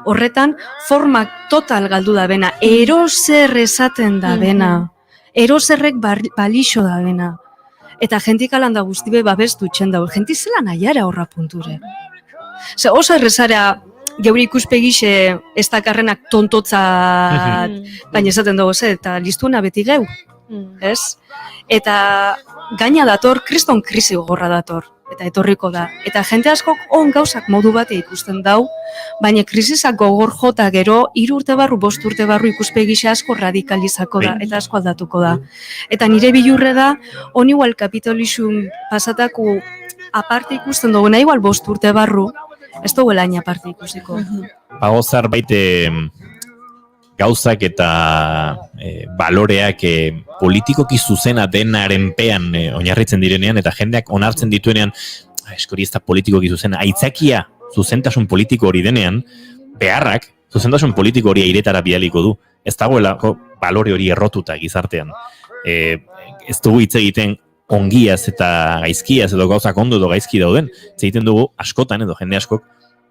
horretan formak total galdu da bena, eroser esaten da bena, eroserrek balixo da bena. Eta jentik alanda guztibe babestu txen dago, jentik zelan aiara horra punture. Oso errezara geure ikuspegixe ez dakarrenak tontotzat, baina esaten dago eta listuena beti geu, ez? Eta gaina dator, kriston krisi gogorra dator. Eta etorriko da. Eta jente askok on gauzak modu bate ikusten dau, baina krisisak gogor jota gero 3 urte barru, 5 urte barru ikuspegisa asko radikalizako da, eta asko aldatuko da. Eta nire bilurre da, on igual kapitolizun pasatako aparte ikusten duguna, igual 5 urte barru, ez dugu lain aparte ikusiko. Bago zerbait gauzak eta baloreak politikoki zuzena denaren pean oinarritzen direnean, eta jendeak onartzen dituenean, eskori ez da politikoki zuzena, aitzakia zuzentasun politiko hori denean, beharrak zuzentasun politiko hori airetara bidaliko du. Ez dagoelako balore hori errotuta gizartean. Ez dugu hitz egiten ongiaz eta gaizkiaz edo gauzak ondo edo gaizki dauden, hitz egiten dugu askotan edo jende askok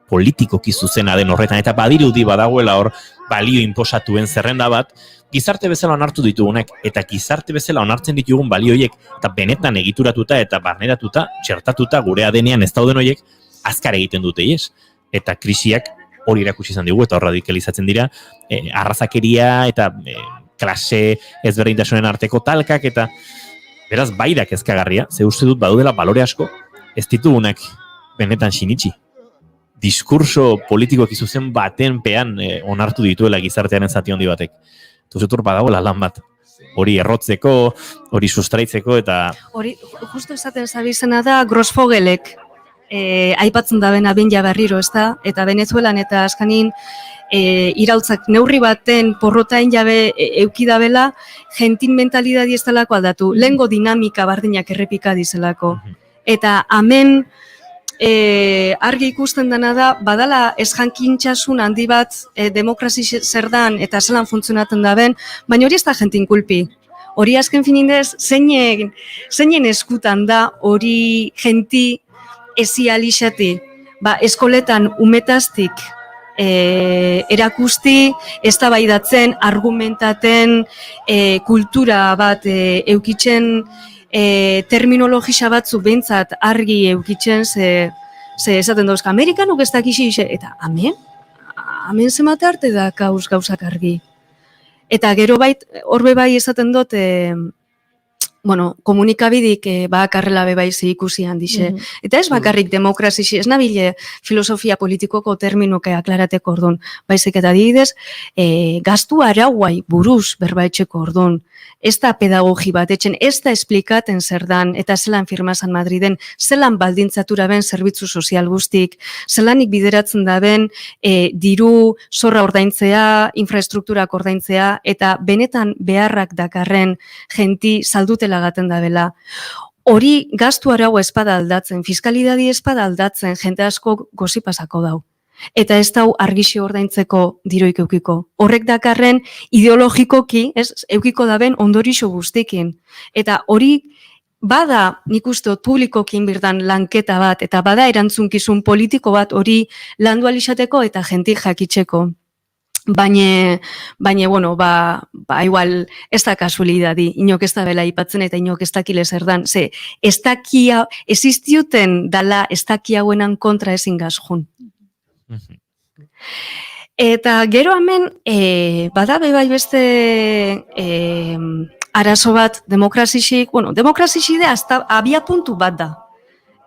politikoki zuzena den horretan, eta badirudi badagoela hor balio inposatuen zerrenda bat, gizarte bezala onartu ditugunak, eta gizarte bezala onartzen ditugun balioiek, eta benetan egituratuta eta barneratuta, txertatuta gure adenean ez dauden horiek, azkar egiten dute ies. Eta krisiak hori erakutsi izan digu, eta hor radikalizatzen dira, arrazakeria eta klase ezberdintasunen arteko talkak, eta beraz bai da kezkagarria, ze uste dut badudela balore asko, ez ditugunak benetan sinitxi. Diskurso politikoak izuzen baten pean onartu dituela gizartearen zati handi batek. Tuzetur badagoela lan bat. Hori errotzeko, hori sustraitzeko eta... Hori, justu esaten zabizena da Grossfogelek aipatzen da bena ben jaberriro, ez da? Eta Venezuelan eta askanin irautzak neurri baten porrotain jabe eukidabela, jentin mentalidadi ez delako aldatu. Lehengo dinamika bardinak errepika dizelako. Eta amen... argi ikusten dena da, badala esjankintxasun handi bat demokrazi zer dan eta zelan funtzionatzen da ben, baina hori ez da jentin kulpi. Hori azken finindez, zeinen eskutan da hori jenti ezi alixati. Eskoletan umetaztik erakusti, eztabaidatzen, argumentaten, kultura bat eukitzen, terminologisa batzu behintzat argi eukitzen, ze esaten dauzka, Amerikanok ez dakixi, eta amen zemate arte da gauzak argi. Eta gero bait, horbe bai esaten dut, komunikabidik bakarrela bebai ze ikusi handixe. Eta ez bakarrik demokrazi, ez nabile filosofia politikoko terminoke aklarateko orduan. Baizik eta adibidez, gastu arauai buruz berbaitxeko orduan. Ez da pedagogi bat, ez da esplikaten zer dan, eta zelan firmazan Madriden, zelan baldintzatura ben zerbitzu sozial guztik, zelanik bideratzen da ben diru zorra ordaintzea, infrastrukturak ordaintzea, eta benetan beharrak dakarren jenti saldutela gaten da bela. hori gastu arau espada aldatzen, fiskalidadi espada aldatzen, jente asko gozipasako dau. Eta ez dau argixi ordaintzeko diroik eukiko. Horrek dakarren ideologikoki, eukiko daben ondorixo guztikin. Eta hori bada, nik uste dut publikokin birdan lanketa bat, eta bada erantzunkizun politiko bat hori landu alizateko eta jentik jakitzeko. Baina, bueno, igual, ez da kasualidadi, inok ez da bela ipatzen eta inok ez dakile zer dan. Ze, existiuten dala ez daki hauenan kontra ezin gazjun. Eta gero hemen, badabe bai beste arazo bat demokrazixik, bueno, demokrazixik da hasta abia puntu bat da.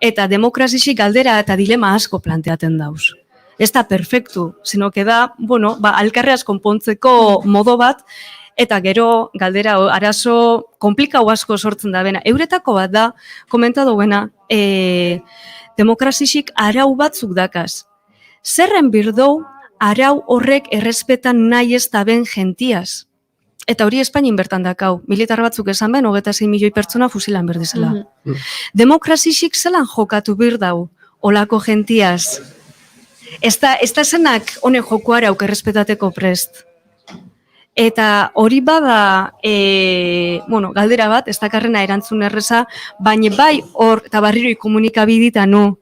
Eta demokrazixik galdera eta dilema asko planteaten dauz. Ez da perfektu, sino que da, bueno, alkarreaz konpontzeko modo bat, eta gero galdera arazo komplikau asko sortzen da bena. Euretako bat da, komentatu bena, demokrazixik arau batzuk dakaz. Zerren birdou, arau horrek errespetan nahi ez da ben gentiaz. Eta hori Espainin bertan dakau. Militar batzuk esan ben, 26 milioi pertsona fusilan berdizela. Demokrazixik zelan jokatu birdau, olako gentiaz. Ez da zenak honek jokuara auk errespetateko prest. Eta hori bada, galdera bat, ez dakarrena erantzun erreza, baina bai hor, eta barriroi komunikabiditan nu,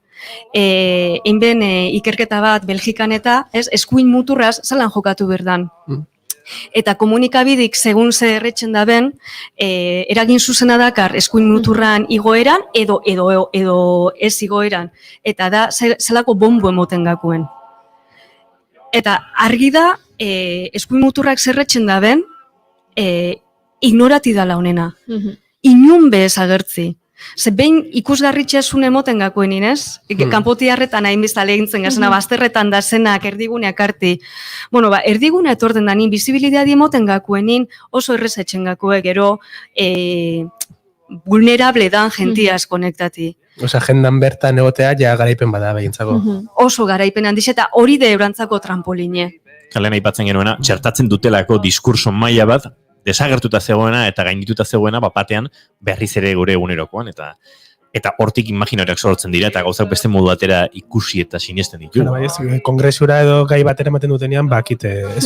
einben ikerketa bat Belgikan eta, eskuin muturraz, zelan jokatu berdan. Eta komunikabidik segun ze erretzen da ben, eragin zuzena dakar eskuin muturran igoeran edo ez igoeran. Eta da zelako bombo emoten gakuen. Eta argi da, eskuin muturrak zerretzen da ben, ignorati dala honena. Inun bez agertzi. Ze behin ikusgarritxasun emoten gakuen inez, kanpotiarretan hainbizta legintzen gazena, bazterretan da zenak erdiguneak arti. Bueno, erdigune etorten da nin, bizibilidadi emoten gakuenin oso errezetzen gakue gero vulnerable dan gentiaz konektati. Osa, jendan bertan egotea ja garaipen bada behintzako. Oso garaipen handiz eta hori de eurantzako trampoline. Kalen aipatzen genuena, txertatzen dutelako diskurso maila bat, desagertuta zegoena eta gaindituta zegoena batean berriz ere gure egunerokoan eta hortik imaginariak sortzen dira eta gauzak beste modu batera ikusi eta sinesten ditu. Kongresura edo gai batera ematen dutenean bakite. Ez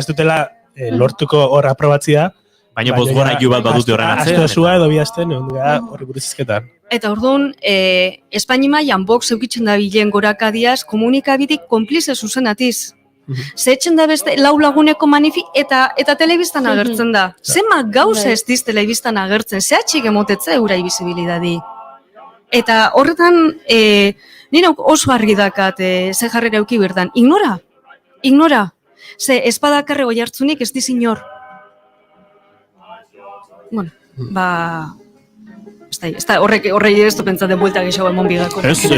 dutela lortuko hor aprobatzia. Baina bozgorailu bat badute horren atzean. Astozua edo bihazten horri buruz izketan. Eta orduan, Espaini mailan Vox eukitzen da bilen gorakadiaz komunikabidik konplize zuzenatiz. Zehetzen da beste lau laguneko manifi eta telebistan agertzen da. Zema gauza ez diz telebistan agertzen, zehatxik emotetza eurai bizibilidadi. Eta horretan, nire oso argi dakat ze jarrera euki berdan. Ignora. Ze espadakarre goi hartzunik ez diz inor. Bueno, horrei ez du pentsaten buelta gexago emon bigako. Ez.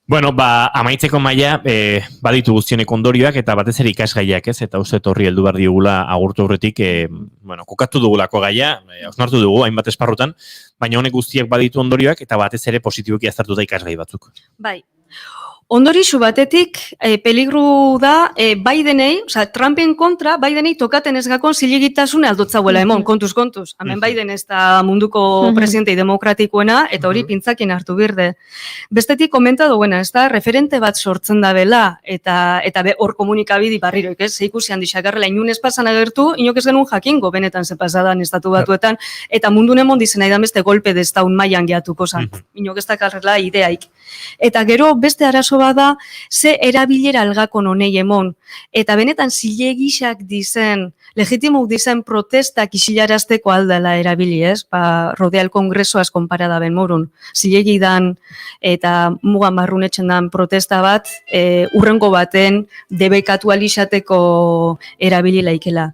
Bueno, amaitzeko maila, baditu guztionek ondorioak eta batez ere ikasgaiak, ez? Eta uste horri heldu behar diogula agurtu horretik, kokatu dugulako gaia, hausnartu dugu, hainbat esparrutan, baina honek guztiak baditu ondorioak eta batez ere positiboki aztertuta ikasgai batzuk. Bai. Ondorixu batetik, peligru da, Bidenei, Trumpen kontra, Bidenei tokaten ez gakon zilegitasune aldotzauela emon, kontuz. Hemen Biden ez da munduko presidentei demokratikoena, eta hori pintzakin hartu birde. Bestetik komenta duena, ez da, referente bat sortzen da bela, eta hor komunikabidi barriroik, ez, ikusi handi xakarrela, inun ez pasan agertu, inok ez genuen jakingo, benetan ze pasadan estatu batuetan, eta mundun emon dizena idan beste golpe deztaun mailan geatuko zan, inok ez dakarrela ideaik. Eta gero beste arazo bada, ze erabilera algakon honei emon. Eta benetan zilegisak dizen, legitimuk dizen protestak isilarazteko aldala erabili, ez? Rodeal kongresoaz konparada ben morun. Zilegi dan eta mugan barrunetzen dan protesta bat, urrengo baten debekatu alizateko erabili laikela.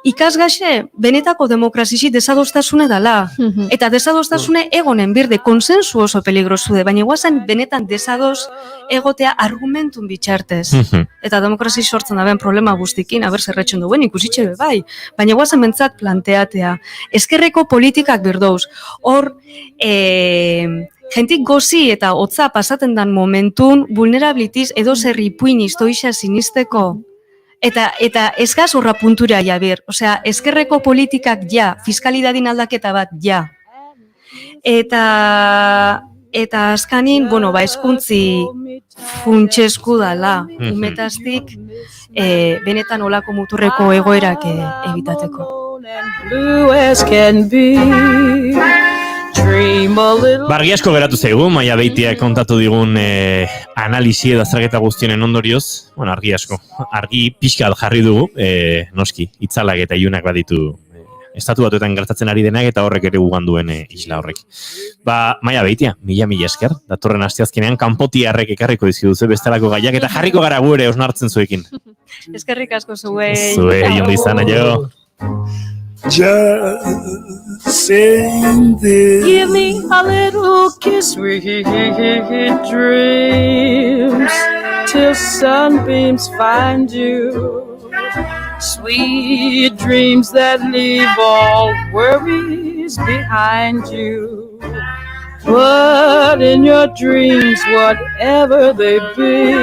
Ikasgaxe, benetako demokrazisi desadostasune dala. Eta desadostasune egonen birde, konsensu oso peligrosu de, baina guazen benetan desados egotea argumentun bitxartez. Eta demokrazi sortzen da ben problema guztikin, haber zerretzen duen ikusitxe bai. Baina guazen bentzat planteatea. Ezkerreko politikak birdouz. Hor, jentik gozi eta hotza pasaten dan momentun vulnerabilitiz edo zerri ipuin iztoixa sinisteko Eta eskaz horra puntura ja ber, osea, ezkerreko politikak ja, fiskalidadin aldaketa bat ja. Eta azkanin, bueno, hezkuntzi funtsezku dala, umetaztik benetan olako muturreko egoerak ebitateko. Blue as can be. Dream a little. Argi asko geratu zaigu, Maia Beitiak kontatu digun analisi edo azterketa guztionen ondorioz, bueno, argi asko, argi pixka jarri dugu, noski, itzalak eta ilunak baditu estatu batuetan gertatzen ari denak eta horrek ere gugan duen isla horrek. Maia Beitia, mila esker, datorren asteazkenean kanpotiarrek ekarriko dizkiduzu bestelako gaiak eta jarriko gara gu ere osnartzen zuekin. Eskerrik asko zuei. Zuei, ondo izan, aio. Just sing this. Give me a little kiss, sweet dreams, till sunbeams find you. Sweet dreams that leave all worries behind you. But in your dreams, whatever they be,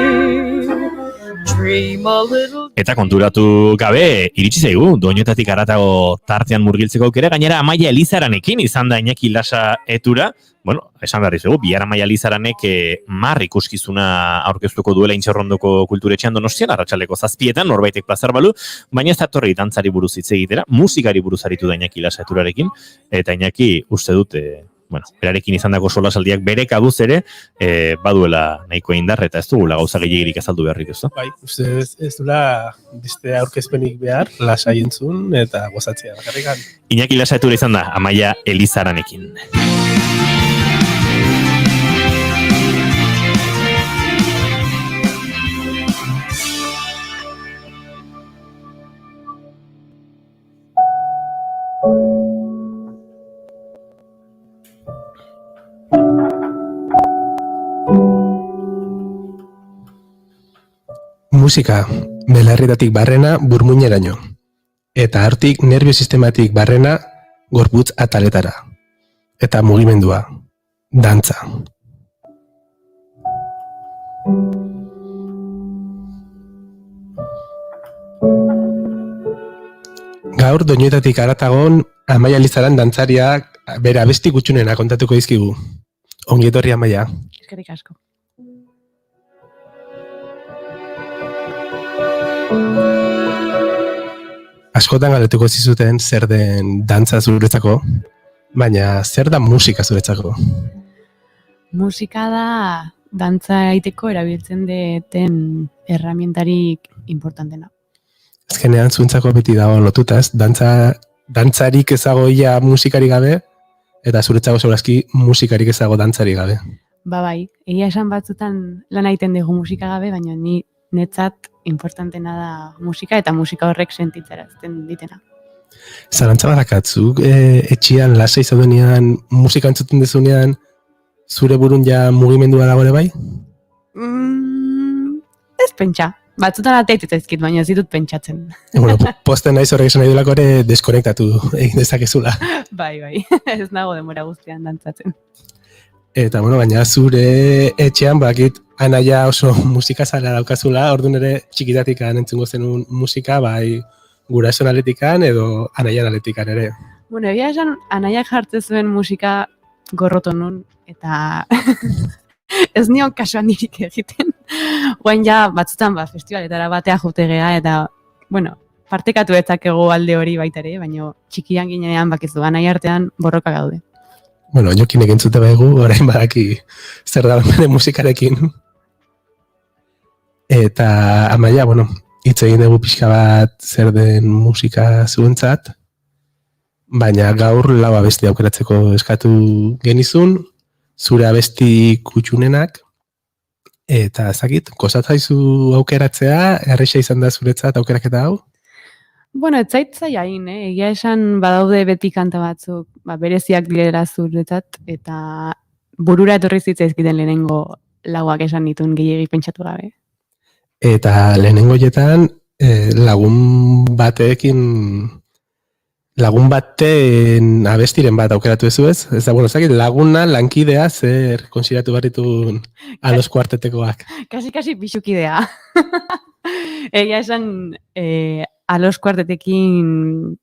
dream a little. Eta konturatu gabe, iritsi zaigu, doinetatik haratago tartean murgiltzeko aukera, gainera Amaia Elizaranekin izan da Iñaki Lasa etura, bueno, esan behar dizugu, bihar Amaia Elizaranek mar ikuskizuna aurkeztuko duela Intxaurrondoko kulturetxean Donostian, arratsaldeko 7:00, norbaitek plazar balu, baina ez datorri dantzari buruz hitz egitera, musikari buruz aritu da Iñaki Lasa eturarekin, eta Iñaki uste dut, berarekin izandako solasaldiak bere kabuz ere, baduela nahiko indar, eta ez dugula gauza gehiagirik azaldu beharrik, ez da? Bai, uste ez dula beste aurkezpenik behar, lasai entzun eta gozatzea bakarrikan. Iñaki Lasa etura izan da, Amaia Elizaranekin. Musika, belarrietatik barrena burmuineraino. Eta hortik nervio sistematik barrena gorputz ataletara. Eta mugimendua, dantza. Gaur doinuetatik haratagon Amaia Elizaran dantzariak bere abesti gutxunena kontatuko dizkigu. Ongi etorri Amaia. Eskerrik asko. Askotan galdetuko zizuten zer den dantza zuretzako, baina zer da musika zuretzako? Musika da dantza egiteko erabiltzen deten erramientarik importantena. Azkenean zuentzako beti dago lotuta, ez? Dantzarik ezagoia musikarik gabe, eta zuretzako segurazki musikarik ezago dantzarik gabe. Bai, egia esan batzutan lan egiten dugu musika gabe, baina ni netzat importantena da musika eta musika horrek sentitzarazten ditena. Zalantza badakatzuk, etxian lasai zaudenean, musika entzuten dezunean, zure burun ja mugimendua dago ere bai? Ez pentsa. Batzutan ateitzit ezkit, baina ez ditut pentsatzen. Bueno, posten naiz horrek esan nahi duelako ere deskonektatu egin dezakezula. Bai, ez nago denbora guztian dantzatzen. Eta, bueno, baina zure etxean, bakit, anaia oso musikazalea daukazula, orduan ere txikitatik entzungo zenun musika, bai gurasoen aletikan edo anaian aletikan ere. Bueno, egia esan, anaiak jartzen zuen musika gorroto nun, eta ez nion kaso handirik egiten. Guain ja, batzutan, festivaletara batea jutegea, eta, bueno, partekatu ezakegu alde hori baita ere, baina txikian ginean bakizu, anai artean borroka gaude. Bueno, jokinek entzute baigu, orain badaki zer da bere musikarekin. Eta Amaia, bueno, hitz egin dugu pixka bat zer den musika zuentzat, baina gaur lau abesti aukeratzeko eskatu genizun, zure abesti kutxunenak, eta ezakit, kozatzaizu aukeratzea, erresa izan da zuretzat aukeraketa hau? Bueno, ez zaitzain, egia esan badaude beti kanta batzuk, bereziak direla zuretzat, eta burura etorri zitzaizkiten lehenengo lauak esan ditun gehiegi pentsatu gabe. Eta lehenengo jetan lagun baten abestiren bat aukeratu ezu ez? Ez da, bueno, zakit, laguna, lankidea, zer konsideratu barritun alos kuartetekoak. Kasi bisukidea. Egia esan, Alos Kuartetekin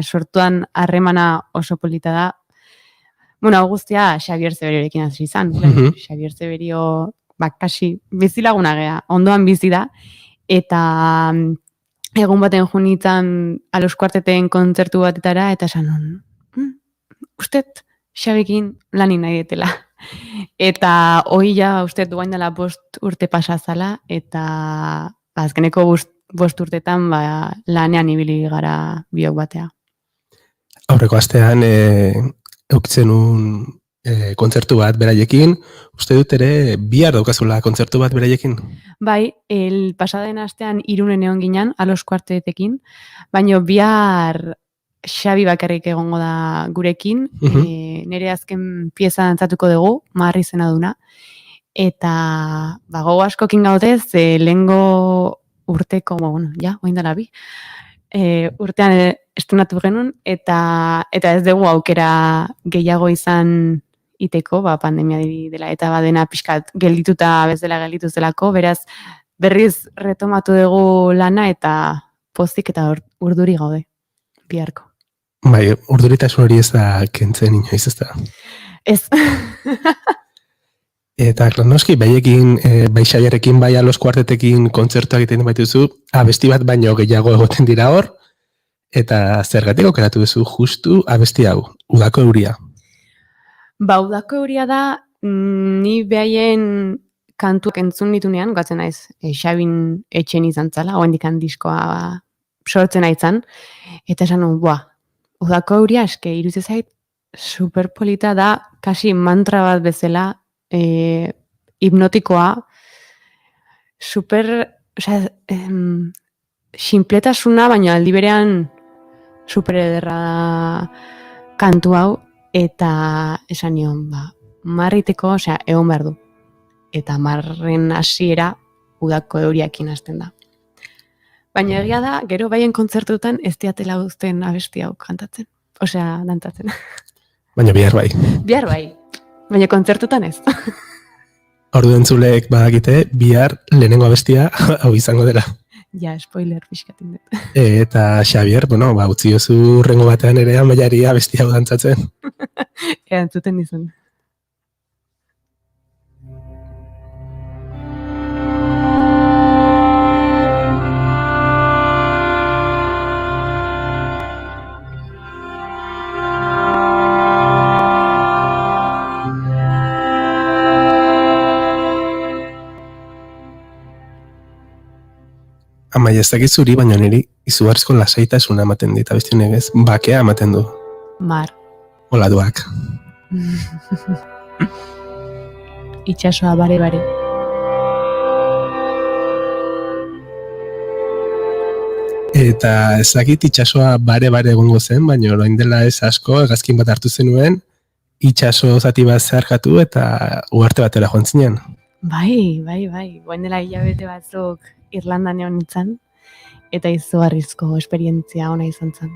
sortuan harremana oso polita da. Bueno, hau guztia Xabier Zeberiorekin hasi izan. Xabier Zeberio, kasi bizilaguna gea, ondoan bizi da. Eta egun baten junitzen Alos Kuarteten kontzertu batetara, eta esan, ustet Xabekin lanin nahi detela. Eta hoi ja, ustet duain dela 5 urte pasazala, eta azkeneko 5 urtetan lanean ibili gara biok batea. Aurreko astean eukitzen un kontzertu bat beraiekin, uste dut ere bihar daukazula kontzertu bat beraiekin? Bai, pasaden astean Irunen egon ginen, Alos Kuartetekin, baina bihar Xabi bakarrik egongo da gurekin, nire azken pieza dantzatuko dugu, Marri zena duna, eta gogo askokin gaudez, lehengo urteko, oindala bi, urtean estunatu genuen, eta ez dugu aukera gehiago izan iteko, pandemia dela, eta badena pixkat geldituta bezala gelditu zelako, beraz, berriz retomatu dugu lana, eta pozik eta urduri gaude, biharko. Bai, urduritasun hori ez da kentzen inoiz, ez da? Ez. Eta, noski, baiekin, bai Xabierrekin, bai Alos Kuartetekin kontzertuak egiten baituzu, abesti bat baino gehiago egoten dira hor, eta zergatik aukeratu duzu justu abesti hau, Udako euria. Udako euria da, ni behaien kantuak entzun ditunean, gatzen naiz, Xabin etxen izan zala, oendikan diskoa sortzen aitzan, eta esan nuen, Udako euria eske iruditzen zait superpolita da, kasi mantra bat bezala, hipnotikoa, super, sinpletasuna, baina aldi berean super ederra da kantu hau, eta esan nion, marriteko, egon behar du. Eta marren hasiera Udako euriakin hasten da. Baina egia da, gero baien kontzertutan ez diatela uzten abesti hau kantatzen. Dantzatzen. Baina bihar bai. Bihar bai, baina kontzertutan ez. Ordu entzuleek badakite, bihar lehenengo abestia hau izango dela. Ja, spoiler pixkatin dut. Eta Xabier, utzi jozu rengo batean ere amaiari abesti hau dantzatzen. Entzuten dizun. Amaia, ez dakit zuri, baina niri izugarrizko lasaitasuna ematen dit, abesti honegez, bakea ematen du. Mar. Oladuak. Itxasoa bare. Eta ez dakit itxasoa bare egongo zen, baina orain dela ez asko, hegazkin bat hartu zenuen, itxaso zati bat zeharkatu eta uharte batera joan zinen. Bai. Orain dela hilabete batzuk Irlandan egon nintzen, eta izugarrizko esperientzia ona izan zen.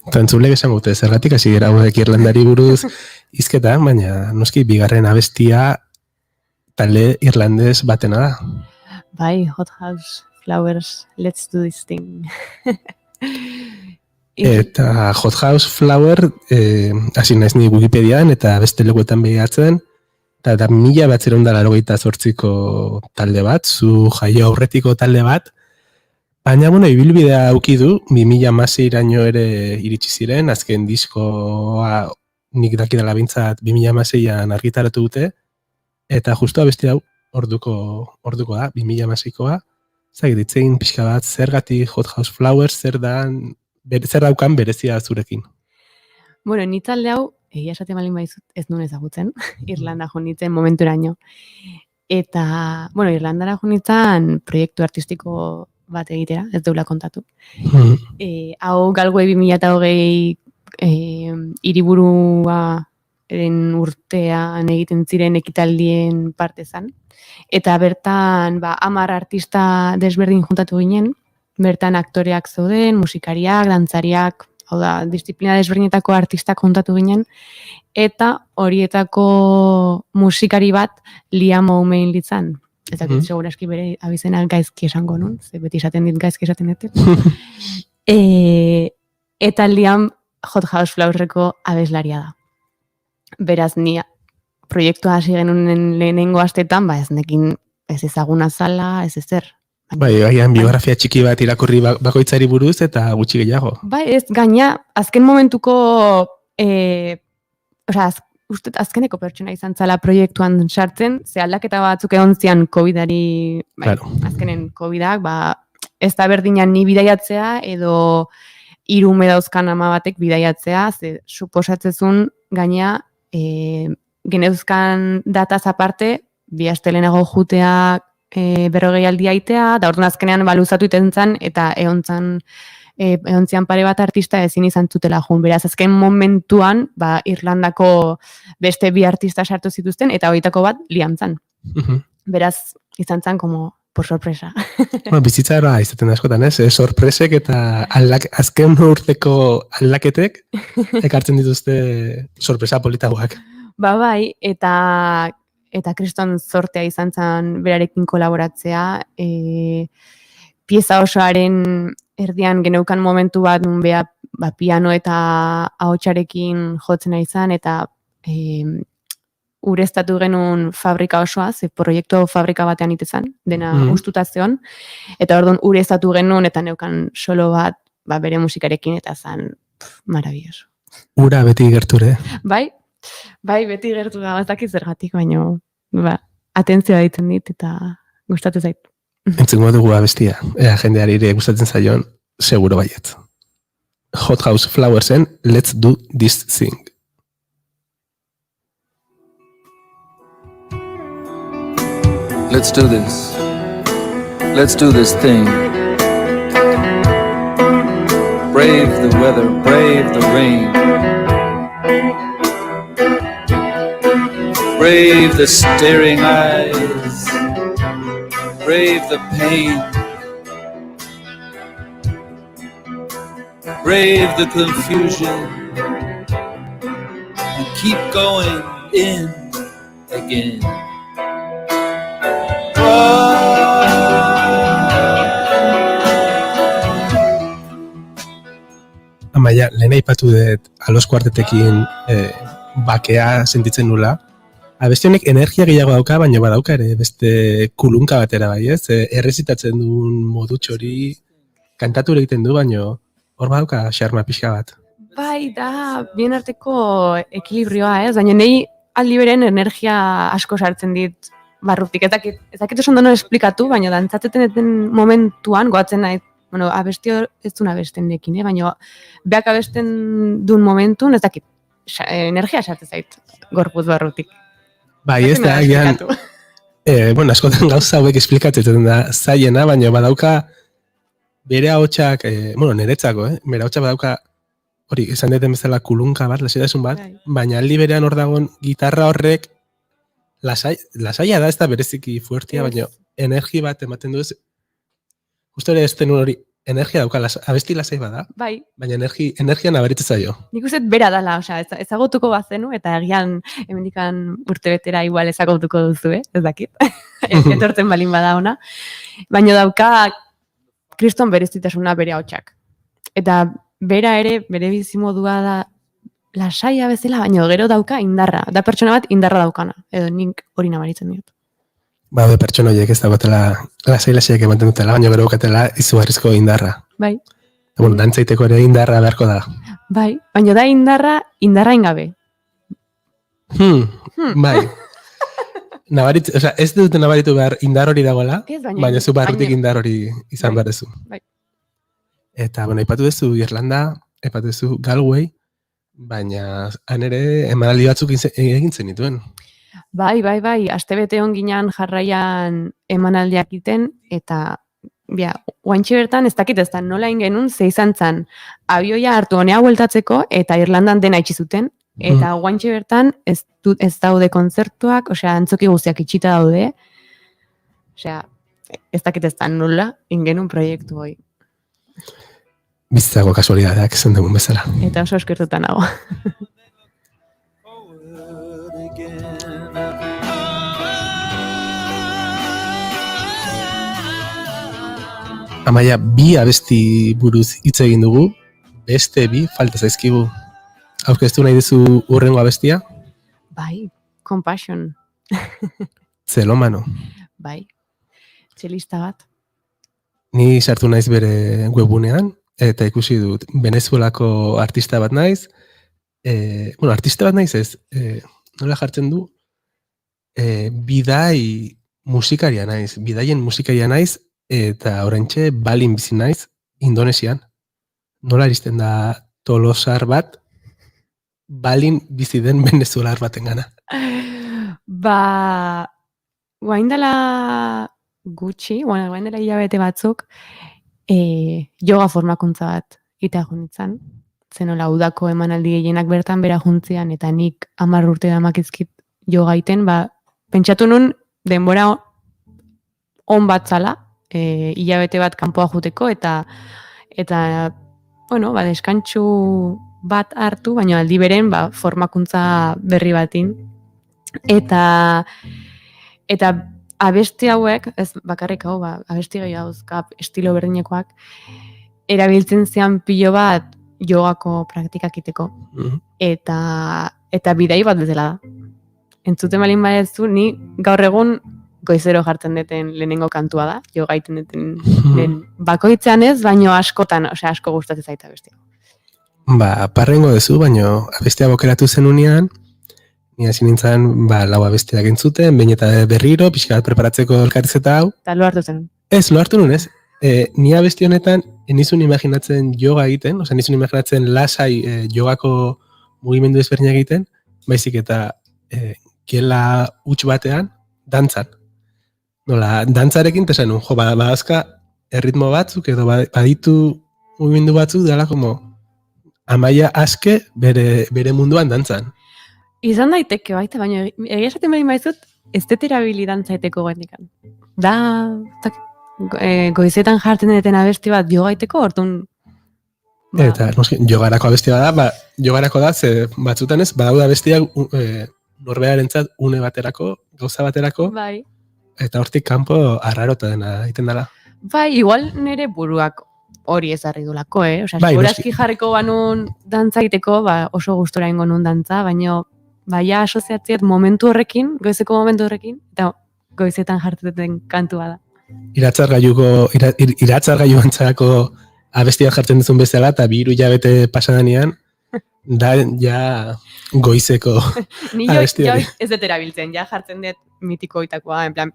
Eta entzulek esan gute, zergatik hasi gara hauek Irlandari buruz izketa, baina noski bigarren abestia talde irlandez batena da. Bai, Hot House Flowers, let's do this thing. Eta Hot House Flower, hasi naiz ni Wikipedian eta beste lekuetan behiatzen, eta 1988ko talde bat, zu jaio aurretiko talde bat, baina, ibilbidea auki du, 2016-raino ere iritsi ziren, azken diskoa nik dakidala bintzat 2016an argitaratu dute, eta justu abesti hau orduko da, 2016koa, zagitzein pixka bat, zergatik Hot House Flowers, zer daukan berezia zurekin. Ni talde hau, egia esaten balin baizut, ez nuen ezagutzen, Irlanda jo nintzen momenturaino. Eta, Irlandara jo nintzen proiektu artistiko bat egitera, ez deula kontatu. Hau Galway 2020 hiriburuaren urtean egiten ziren ekitaldien parte zan. Eta bertan 10 artista desberdin juntatu ginen, bertan aktoreak zeuden, musikariak, dantzariak, hau da, disiplina desberdinetako artistak kontatu ginen, eta horietako musikari bat Liam O'Main litzan. Ez dakit, seguraski bere abizena gaizki esango nun, ze beti esaten dit gaizki esaten dut. Eta Liam Hot House Flowersreko abeslaria da. Beraz, ni proiektua hasi genuen lehenengo astetan, ez nekin ez ezaguna zala, ez ezer. Bai, biografia txiki bat irakurri bakoitzari buruz eta gutxi gehiago. Bai, ez, gaina, azken momentuko, uste azkeneko pertsona izan zala proiektuan sartzen, ze aldaketa batzuk egon zian COVID-ari, azkenen COVID-ak, ez da berdinan ni bidaiatzea, edo 3 ume dauzkan ama batek bidaiatzea, ze suposatzezun gaina, geneuzkan dataz aparte, 2 aste lehenago jutea, 40 aldia itea, da orduan azkenean baluzatu iten zan, eta egon zian pare bat artista ezin izan zutela jun. Beraz, azken momentuan, Irlandako beste 2 artista sartu zituzten, eta horietako bat Liam zan. Beraz, izan zan como por sorpresa. Bizitza era izaten askotan, ez? Sorpresek eta azken urteko aldaketek ekartzen dituzte sorpresa politagoak. Bai, eta kriston zortea izan zen berarekin kolaboratzea, pieza osoaren erdian geneukan momentu bat nun beha piano eta ahotsarekin jotzen izan, eta ureztatu genuen fabrika osoa, ze proiektu fabrika batean itezan, dena ustuta zeon, eta orduan ureztatu genuen eta neukan solo bat bere musikarekin, eta zen maravilloso. Ura beti gerture. Bai, beti gertu da, ez dakit zergatik, baino, atentzioa ditzen dit, eta gustatu zait. Entzungo dugu abestia, jendeari ere gustatzen zaion, seguro baiet. Hot House Flowersen, Let's Do This Thing. Let's do this. Let's do this thing. Brave the weather, brave the rain. Brave the staring eyes, brave the pain, brave the confusion, and keep going in again. Amaia, lehen aipatu dut Alos Kuartetekin bakea sentitzen nula. Abeste honek energia gehiago dauka, baina badauka ere beste kulunka batera bai, ez? Errezitatzen duen modutxo hori kantatu egiten du, baina hor badauka xarma pixka bat. Bai, da, bien arteko ekilibrioa, ez? Baina nahi aldi beren energia asko sartzen dit barrutik. Ez dakit oso ondo esplikatu, baina dantzatzen eten momentuan, goatzen nahi, abesti ez duen abesten dekin, baina beak abesten duen momentun, ez dakit, energia sartzen zait gorpuz barrutik. Bai, ez da, agian, askotan gauza hauek esplikatzen da zaiena, baina badauka bere ahotsak, niretzako, bere ahotsak badauka, hori, esan deten bezala kulunka bat, lasaidasun bat, baina aldi berean hor dagoen gitarra horrek lasaia da, ez da bereziki fuertia, baina energi bat ematen du ez, justo ere ez tenun hori, energia dauka, abesti lasai bada, baina energia nabaritza zaio. Nik uste bera dala, ezagutuko bazenu, eta egian hemendikan urtebetera igual ezagutuko duzu, ez dakit, etortzen balin bada ona, baina dauka kriston berezitasuna bere ahotsak. Eta bera ere, bere bizimodua da lasaia bezala, baina gero dauka indarra, da pertsona bat indarra daukana, edo nik hori nabaritzen diot. Baude pertsona horiek ez dagoetela lasai-lasaiak ematen dutela, baina gero bukatela izugarrizko indarra. Bai. Dantzaiteko ere indarra beharko da. Bai, baina da indarra ingabe. Bai. Ez dute nabaritu behar indar hori dagoela, baina zu barrutik indar hori izan behar duzu. Bai. Eta, aipatu duzu Irlanda, aipatu duzu Galway, baina han ere emanaldi batzuk egin zenituen. Bai, astebete onginan jarraian emanaldiak iten, eta guantxe bertan ez dakit ez da nola ingenun, ze izan zan abioia hartu honea bueltatzeko, eta Irlandan dena itxi zuten, eta guantxe bertan ez daude kontzertuak, antzoki guztiak itxita daude, ez dakit ez da nola ingenun proiektu hoi. Bizitzago kasualidadeak esan dugun bezala. Eta oso eskertuta nago. Amaia, bi abesti buruz hitz egin dugu, beste bi falta zaizkigu. Aurkeztu nahi duzu hurrengo abestia? Bai, Compassion. Zelomano. Bai, txelista bat. Ni sartu naiz bere webunean, eta ikusi dut Venezuelako artista bat naiz, artista bat naiz ez, nola jartzen du, bidai musikaria naiz, bidaien musikaria naiz, eta oraintxe Balin bizi naiz, Indonesian. Nola iristen da tolosar bat, Balin bizi den venezuelar baten gana. Guaindela gutxi, guaindela hilabete batzuk, yoga formakuntza bat ita junitzen. Zenola udako emanaldi gehienak bertan bera juntzian, eta nik 10 urte damakizkit yoga iten, pentsatu nun denbora on bat zala, hilabete bat kanpoa juteko, eta deskantxu bat hartu, baina aldi beren formakuntza berri batin. Eta abesti hauek, ez bakarrik hau, abesti gehiago dauzka estilo berdinekoak, erabiltzen zian pilo bat jogako praktikak iteko. Eta bidai bat bezala da. Entzuten balin badezu, ni gaur egun goizero jartzen duten lehenengo kantua da, yoga iten duten bakoitzean ez, baino askotan, asko gustatzen zaita abestia. Parrengo dezu, baino abestia bokeratu zenunean, ni hasi nintzen, lau abestiak entzuten, behin eta berriro, pixka bat preparatzeko elkarrizeta hau. Eta lo hartu zen. Ez, lo hartu nun ez. Ni abesti honetan, nizun imaginatzen yoga egiten, nizun imaginatzen lasai jogako mugimendu ezberdinak egiten, baizik eta kiela huts batean, dantzan. Nola, dantzarekin tesan nun, badazka erritmo batzuk, edo baditu mugimendu batzuk, dela como Amaia aske bere munduan dantzan. Izan daiteke baita, baina egia esaten bari maizut, ez dut erabili dantzaiteko goendikan. Goizetan jartzen deten abesti bat jogaiteko, orduan... Eta, jogarako abesti da, jogarako da, ze batzutan ez, badauda abestiak norbearentzat une baterako, gauza baterako, bai. Eta hortik kanpo arrarota dena egiten dela. Bai, igual nire buruak hori ezarri dulako, Segurazki jarriko banun dantza egiteko, oso gustora ingo nun dantza, baina baina asoziatziat momentu horrekin, goizeko momentu horrekin, eta goizetan jartzen kantua da. Iratzargailu antzarako abestiak jartzen duzun bezala, eta 2 hilabete pasadanean, da ja goizeko abesti hori. Ez dut erabiltzen, ja jartzen dut mitikoitakoa, en plan,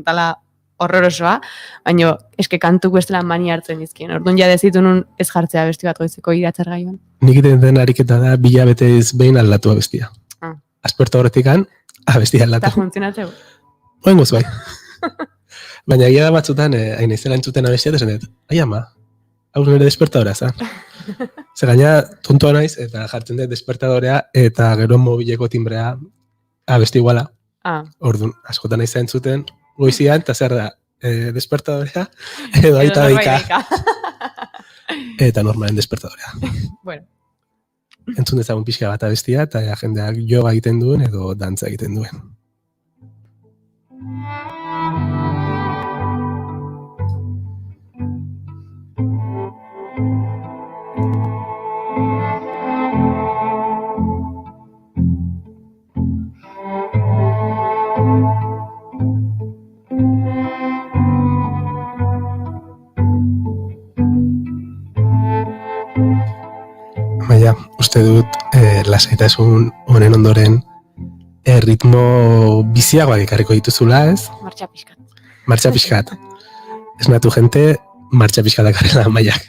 dala horrorosoa, baina eske kantuk bestela mani hartzen dizkien. Orduan ja dezitu nun ez jartzea abesti bat goizeko iratzargailuan. Nik iten den ariketa da 2 hilabetez behin aldatu abestia. Aspertu horretikan, abestia aldatu. Eta funtzionatzeu? Oengoz bai. Baina egia da batzutan, hain izela entzuten abestia, desan dut, ama, hau nire despertadora, za? Zer gaina, tontua naiz, eta jartzen dut despertadorea, eta gero mobileko timbrea abesti iguala. Orduan, askotan naiz entzuten, goizian, eta zer da, despertadorea, edo aita daika. Eta normalen despertadorea. Bueno. Entzun dezagun pixka bat abestia, eta jendeak yoga egiten duen, edo dantza egiten duen. Baina, uste dut, lasaitasun honen ondoren ritmo biziagoak ekarriko dituzula, ez? Martxa pixkat. Martxa pixkat. Esnatu gente, martxa pixkat akarrela Amaiak.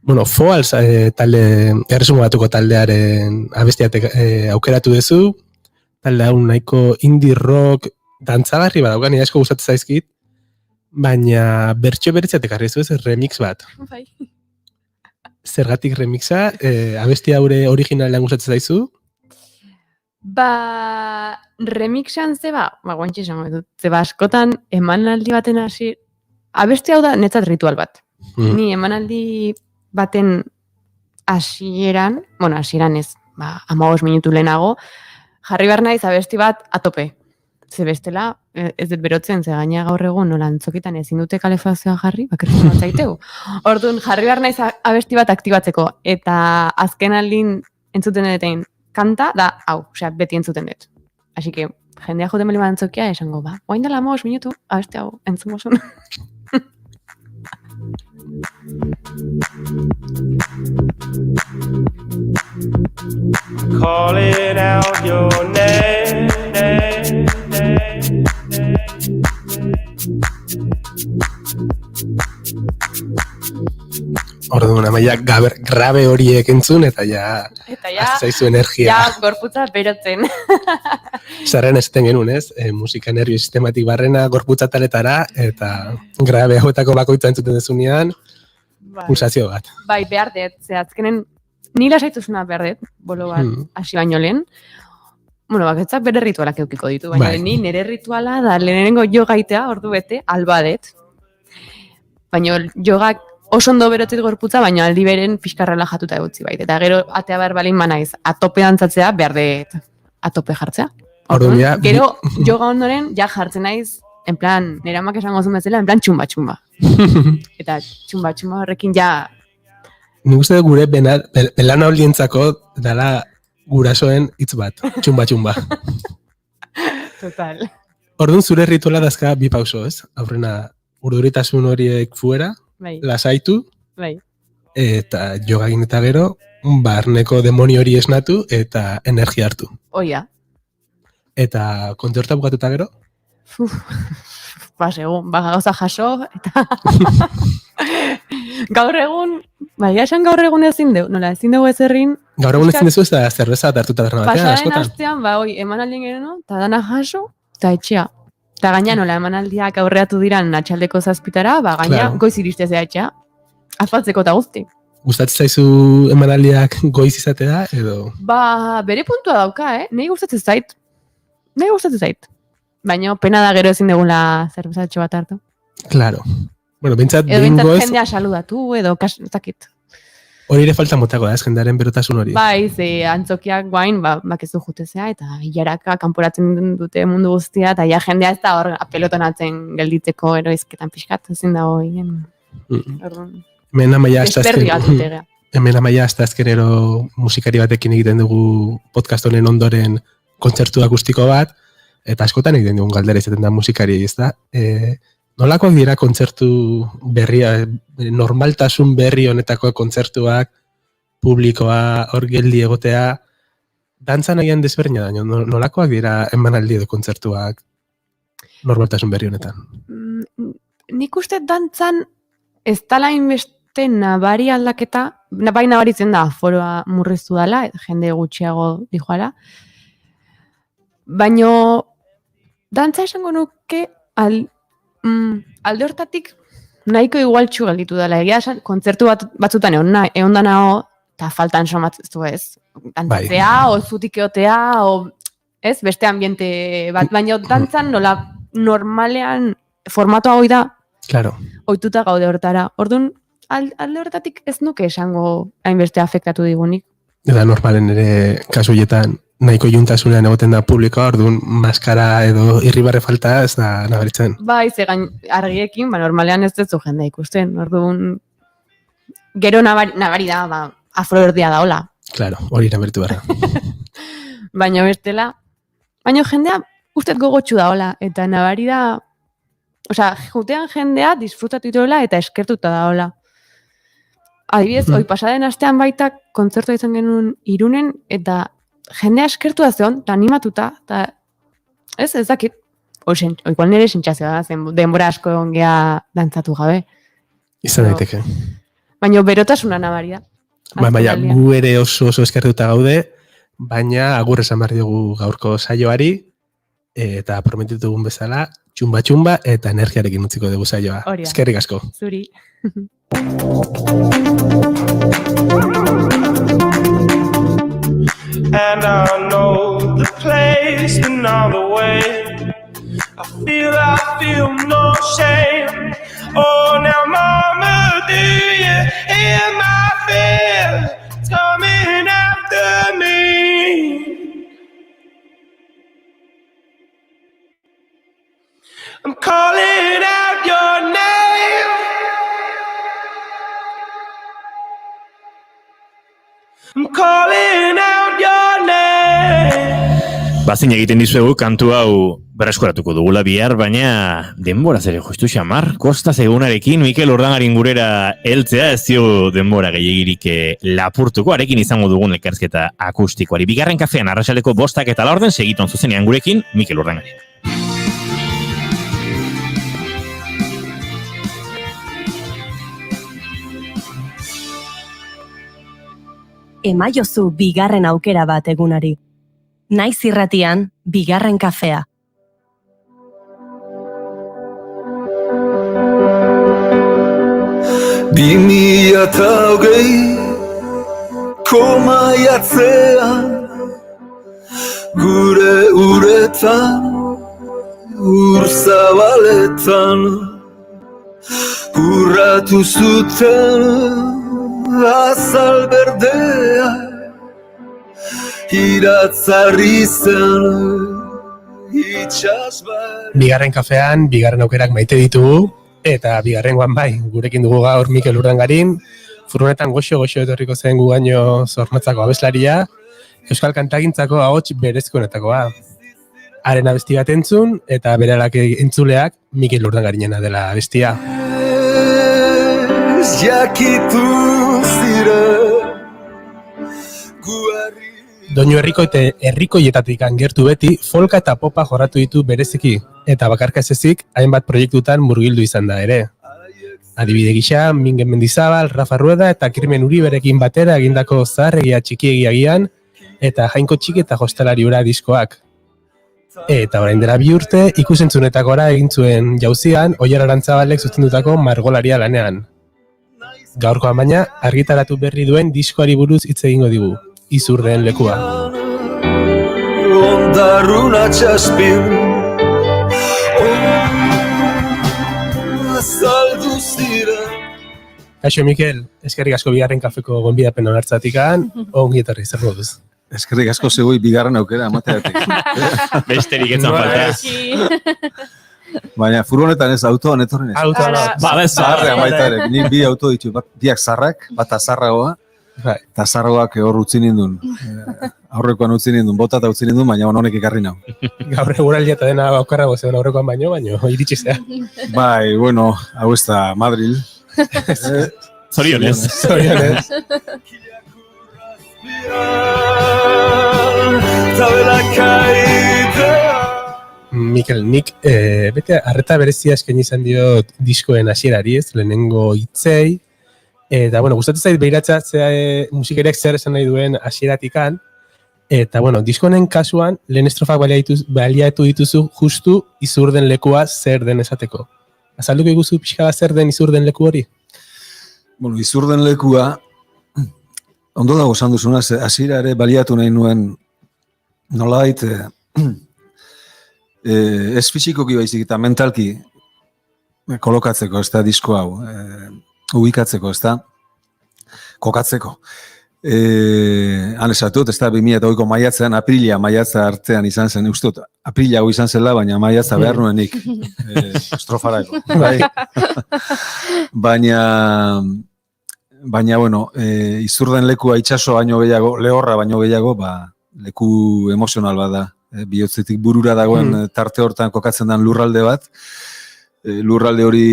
Bueno, Foals talde, erresumo batuko taldearen abestiatek aukeratu duzu, talde hau nahiko indie rock dantzagarri badauka, nire asko gustatzen zaizkit, baina bertxo beritzatek ekarri duzu ez remix bat. Bai. Zergatik remixa, abestia haure originalean gustatzen zaizu? Remixan zeba, guantxe esango dut, zeba askotan emanaldi baten hasi, abestia hau da netzat ritual bat. Ni emanaldi baten hasieran ez, 15 minutu lehenago, jarri behar naiz abesti bat atope. Ze bestela, ez dut berotzen, ze gaina gaur egun nola antzokitan ezin dute kalefazioa jarri, bakarrik matzaitegu. Orduan, jarri behar naiz abesti bat aktibatzeko, eta azken aldin entzuten dutein kanta, da, hau, osea, beti entzuten dut. Así que, jendea joten bali antzokia, esango, ba, oain dela 5 minutu, abesti hau, entzungo zuen. Calling out your name, Orduan, amaia grabe horiek entzun, eta ja zaizu energia. Ja, gorputza berotzen. Zaren esaten genuen, ez? Musika nervio sistematik barrena, gorputza taletara, eta grabe hauetako bakoitza entzuten dezunean, pulsazio bat. Bai, behar dut, ze azkenen, ni lasaituzuna behar dut, bolo bat, hasi baino lehen. Bueno, baketzak bere ritualak eukiko ditu, baina ni nire rituala da lehenengo jogaitea, ordu bete, alba dut. Baina jogak oso ondo berotit gorputza, baina aldi beren pixkarrela jatuta egutzi bait. Eta gero atea behar balin manaiz, atope dantzatzea behar dut atope jartzea. Gero joga ondoren, ja jartzen naiz, en plan, nire amak esango zuen bezala, en plan txumba. Eta txumba horrekin ja... Nik uste gure belana holientzako dala gurasoen hitz bat, txumba. Total. Orduan zure rituala dazka bi pauso, ez? Aurrena urduritasun horiek fuera, lasaitu, eta joga egin eta gero, barneko demonio hori esnatu eta energia hartu. Oia. Eta kontzertua bukatuta gero? Segun, gauza jaso, eta... Gaur egun, esan gaur egun ezin dugu, nola, ezin dugu ez errin... Gaur egun ezin dugu ez da zerbeza hartuta berna batean, askotan. Pasaren astean, emanaldien gero, eta dana jaso, eta etxea. Eta gaina nola, emanaldiak aurreatu diran atxaldeko zazpitara, gaina goiz iristezea etxea. Afaltzeko eta guzti. Gustatzen zaizu emanaldiak goiz izatea, edo? Bere puntua dauka, Nei gustatzen zait. Baina pena da gero ezin dugula zerbezatxo bat hartu. Claro. Bueno, bintzat jendea saludatu, edo zakit. Hori ere falta motako da, ez jendearen berotasun hori. Bai, ze antzokiak guain, bakezu jutezea, eta hilaraka kanporatzen dute mundu guztia, eta ja jendea ez da hor pelotonatzen gelditzeko eroizketan pixkat, ezin dago egin. Hemen amaia hasta azkenero musikari batekin egiten dugu podcast honen ondoren kontzertu akustiko bat, eta askotan egiten dugun galdera izaten da musikari, ez da? Nolakoak dira kontzertu berria, normaltasun berri honetako kontzertuak, publikoa, hor geldi egotea, dantzan agian desberdina da, nolakoak dira emanaldi edo kontzertuak normaltasun berri honetan? Nik uste dantzan ez dala inbeste nabari aldaketa, bai nabaritzen da foroa murriztu dela, jende gutxiago dijoala, baino dantza esango nuke alde hortatik nahiko igualtxu gelditu dela. Egia esan, kontzertu batzutan egon danao, eta faltan somatztu ez. Dantzatzea, o zutik eotea, o ez, beste ambiente bat. Baina dantzan nola normalean formatoa hoi da, oituta gaude hortara. Orduan, alde hortatik ez nuke esango hainbeste afektatu digunik. Eta normalen ere kasuietan nahiko juntasunean egoten da publikoa, orduan maskara edo irribarre falta ez da nabaritzen. Bai, zegain argiekin, normalean ez duzu jendea ikusten, orduan gero nabari da, afroerdia da, hola. Claro, hori nabaritu behar. Baina bestela, baina jendea ustet gogotxu da, hola, eta nabari da, jutean jendea disfrutatu itoela eta eskertuta da, hola. Adibidez, hoi pasaden astean baita kontzertua izan genuen Irunen, eta jendea eskertua zeon, eta animatuta, eta ez dakit, oikual nire sentsazioa da, zen denbora asko egon geha dantzatu gabe. Izan daiteke. Baina berotasuna nabari da. Baina gu ere oso eskertuta gaude, baina agur esan behar dugu gaurko saioari, eta prometitu dugun bezala, txumba eta energiarekin utziko dugu saioa. Eskerrik asko. Zuri. And I know the place and all the way. I feel no shame. Oh, now mama, do you hear my fear? It's coming after me. calling out your name. Bazin egiten dizuegu kantu hau berreskuratuko dugula bihar, baina denbora zere justu xamar, Kosta Zegunarekin Mikel Urdangarin gurera heltzea ez dio denbora gehiagirik lapurtuko, arekin izango dugun elkarrizketa akustikoari. Bigarren kafean arratsaleko 5 eta 4 segiton zuzenean gurekin Mikel Urdangarin. Emaiozu bigarren aukera bat egunari. Naiz irratian, bigarren kafea. Bimila eta hogei komaiatzean gure uretan urzabaletan urratu zuten azal berdea iratzarri zen itxasbar. Bigarren kafean, bigarren aukerak maite ditugu, eta bigarrengoan bai, gurekin dugu gaur Mikel Urdangarin, furgonetan goxo etorriko zen gugaino zornotzako abeslaria, euskal kantagintzako ahots berezkoenetakoa. Haren abesti bat entzun, eta beralak entzuleak Mikel Urdangarinena dela abestia. Jakitu zira Doinu herrikoietatik gertu beti folka eta popa jorratu ditu bereziki, eta bakarka ez ezik hainbat proiektutan murgildu izan da ere. Adibide gisa, Mingen Mendizabal, Rafa Rueda eta Kirmen Uriberekin batera egindako zaharregia txikiegiagian eta Jainko Txiki eta Jostalari Ura diskoak. Eta orain dela 2 urte ikusentzunetako egin zuen jauzian Oier Arantzabalek zuzendutako Margolaria lanean. Gaurkoan baina argitaratu berri duen diskoari buruz hitz egingo digu. Izurren lekua. Ondarruna txaspin azaldu zira. Kaixo Mikel, eskerrik asko bigarren kafeko gonbidapen onartzatikan, ongi etorri zer moduz. Eskerrik asko zegoi bigarren aukera amateatik. Besterik etzan falta. Baina furgonetan ez autoan etorren ez. Autoan. Zaharrean baita ere. Ni bi auto ditu, biak zarrak, bat azarragoa. Eta zarroak hor utzi nindun. Aurrekoan utzi nindun, bota eta utzi nindun, baina honek ekarri nau. Gaur eguraldia eta dena aukarrago zeuden aurrekoan baino iritsi zea. Bai, bueno, hau ez da Madril. Zorionez. Mikel, nik bete arreta berezia eskaini izan diot diskoen hasierari ez, lehenengo hitzei. Eta, gustatu zait behiratza musikariak zer esan nahi duen hasieratikan. Eta, diskonen kasuan, lehen estrofak baliatu dituzu justu izurden lekua zer den esateko. Azalduko iguzu pixka zer den izurden leku hori? Izurden lekua, ondo dago esan duzuna, hasiera ere baliatu nahi nuen nolait, ez fizikoki baizik eta mentalki kolokatzeko ez da disko hau. Ubikatzeko, ez da, kokatzeko. Han esatut, ez da, 2008ko maiatzean, aprila maiatza artean izan zen, ustot, aprila hau izan zela, baina maiatza behar nuenik, estrofarako. Baina, izurden lekua itxaso baino gehiago, lehorra baino gehiago, leku emozional bat da. Bihotzetik burura dagoen tarte hortan kokatzen den lurralde bat. Lurralde hori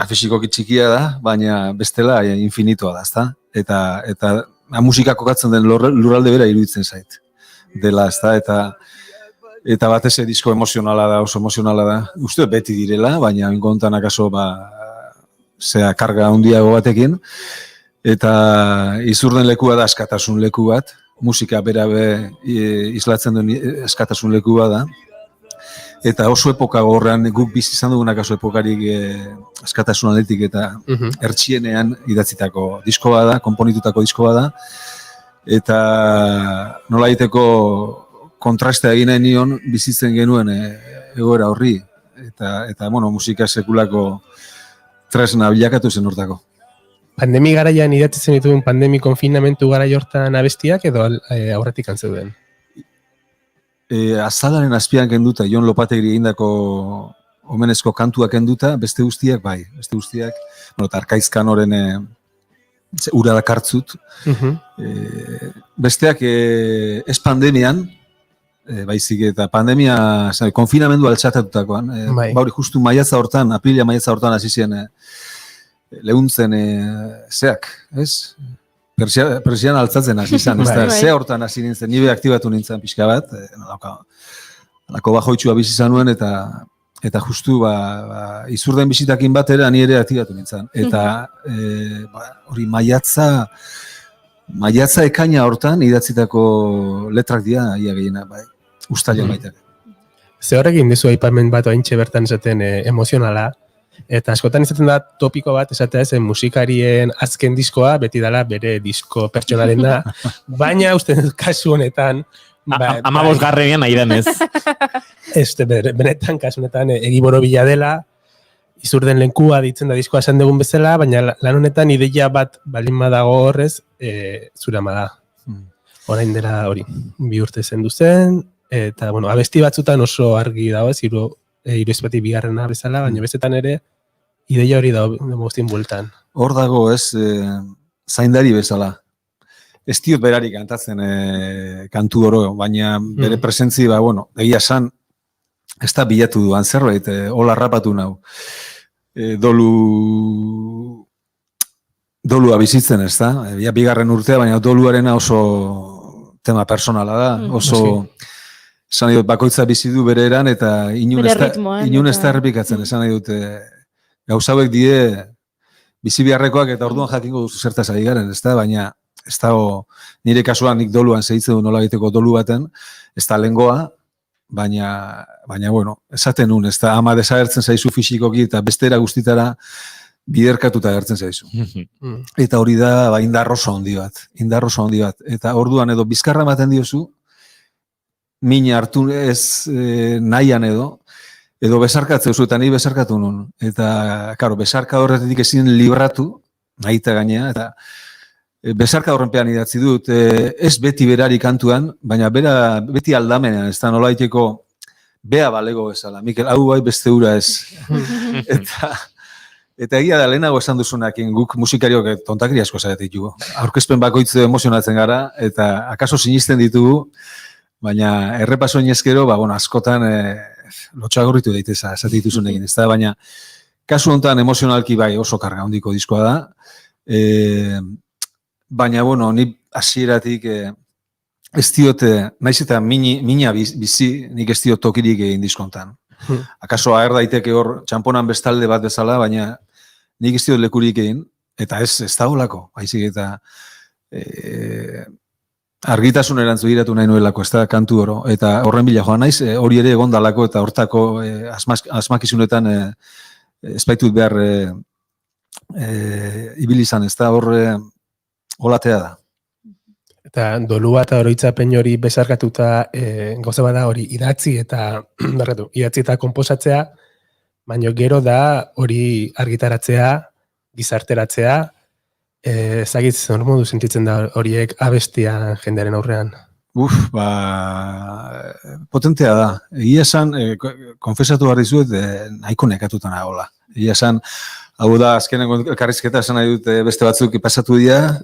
fisikoki txikia da, baina bestela infinitoa da, ezta? Eta musika kokatzen den lurralde bera iruditzen zait. Dela, ezta? Eta batez disko emozionala da, oso emozionala da. Uste beti direla, baina inkontan akaso karga handiago batekin. Eta izurden lekua da askatasun leku bat. Musika bera islatzen duen askatasun leku bat da. Eta oso epoka horrean, guk bizi izan dugunak oso epokarik askatasun aldetik eta ertxienean idatzitako disko bada, konponitutako disko bada. Eta nola egiteko kontrastea egin nahi nion bizitzen genuen egoera horri. Eta musika sekulako tresna bilakatu zen hortako. Pandemi garaian idatzitzen dituen pandemi konfinamentu garai hortan abestiak edo aurretik antzeuden? Azalaren azpian kenduta, Jon Lopategiri egindako omenezko kantuak kenduta, beste guztiak bai, eta Arkaizkan horren ura dakartzut. Besteak ez pandemian, baizik eta pandemia, konfinamendu altxatatutakoan, bauri justu maiatza hortan, aprilia maiatza hortan hasi ziren lehuntzen zeak, ez? Persian altzatzen hasi izan, ze hortan hasi nintzen, nire aktibatu nintzen pixka bat, alako bajoitxua bizi izan nuen, eta justu izurden bizitakin batera ni ere aktibatu nintzen. Eta hori maiatza ekaina hortan idatzitako letrak dira, ia gehiena, ustaila baita. Ze horrekin dizu aipamen bat oaintxe bertan esaten emozionala, eta askotan izaten da topiko bat esatea zen musikarien azken diskoa, beti dela bere disko pertsonalen da, baina uste kasu honetan... 15. nahi denez. Benetan kasu honetan egiboro bila dela, izurden lenkua ditzen da diskoa esan dugun bezala, baina lan honetan ideia bat baldin badago horrez, zurama da. Orain dela hori, 2 urte zendu zen, eta bueno, abesti batzutan oso argi dago, ez, hiruizpati bigarrena bezala, baina bestetan ere, ideia hori dago guztien bueltan. Hor dago, ez, zaindari bezala. Ez diot berari kantatzen kantu oro, baina bere presentzi, bueno, egia san, ez da bilatu duan zerbait, hola rapatu nau. Dolua bizitzen, ez da? Bigarren urtea, baina doluarena oso tema personala da, oso... Esan nahi dut, bakoitza bizi du bere eran, eta inun ez da errepikatzen, esan nahi dut, gauzauek die bizi biharrekoak eta orduan jakingo duzu zertaz ari garen, ez da? Baina, ez da, nire kasuan nik doluan segitzen du nola egiteko dolu baten, ez da lengoa, baina, bueno, esaten nun, ez da, ama desagertzen zaizu fisikoki eta bestera guztitara biderkatuta agertzen zaizu. Eta hori da, indar oso handi bat, eta orduan edo bizkarra ematen diozu, mina hartu ez nahian edo besarkatzeu zu, eta nahi besarkatu nun. Eta, karo, besarka horretetik ezin libratu, nahi eta gainea, eta besarka horrenpean idatzi dut, ez beti berari kantuan, baina beti aldamenean, ez da nola iteko bea balego bezala. Mikel, hau bai beste ura ez. Eta egia da lehenago esan duzunakin, guk musikariok tontakri asko zaretik jugo. Aurkezpen bakoitzu emozionatzen gara, eta akaso sinisten ditugu, baina errepaso inezkero, bueno, askotan lotxagorritu daiteza, esate dituzunekin, ez da, baina kasu honetan emozionalki bai oso karga handiko diskoa da, baina, bueno, ni hasieratik ez diote, naiz eta mina bizi, nik ez diot tokirik egin diskontan. Akaso aher daiteke hor txamponan bestalde bat bezala, baina nik ez diot lekurik egin, eta ez da holako, baizik eta argitasun erantzu giratu nahi nuelako, ez da kantu oro, eta horren bila joan naiz, hori ere egondalako eta hortako asmakizunetan espaitut behar ibilizan, ez da holatea da. Eta dolua eta oroitzapen hori besarkatuta gauza bada hori idatzi eta konposatzea, baina gero da hori argitaratzea, gizarteratzea, ezagitz hor modu sentitzen da horiek abestia jendearen aurrean. Potentea da. Egia esan, konfesatu behar dizuet, nahiko nekatuta nagoela. Egia esan, hau da, azkeneko elkarrizketa esan nahi dut beste batzuk pasatu dira,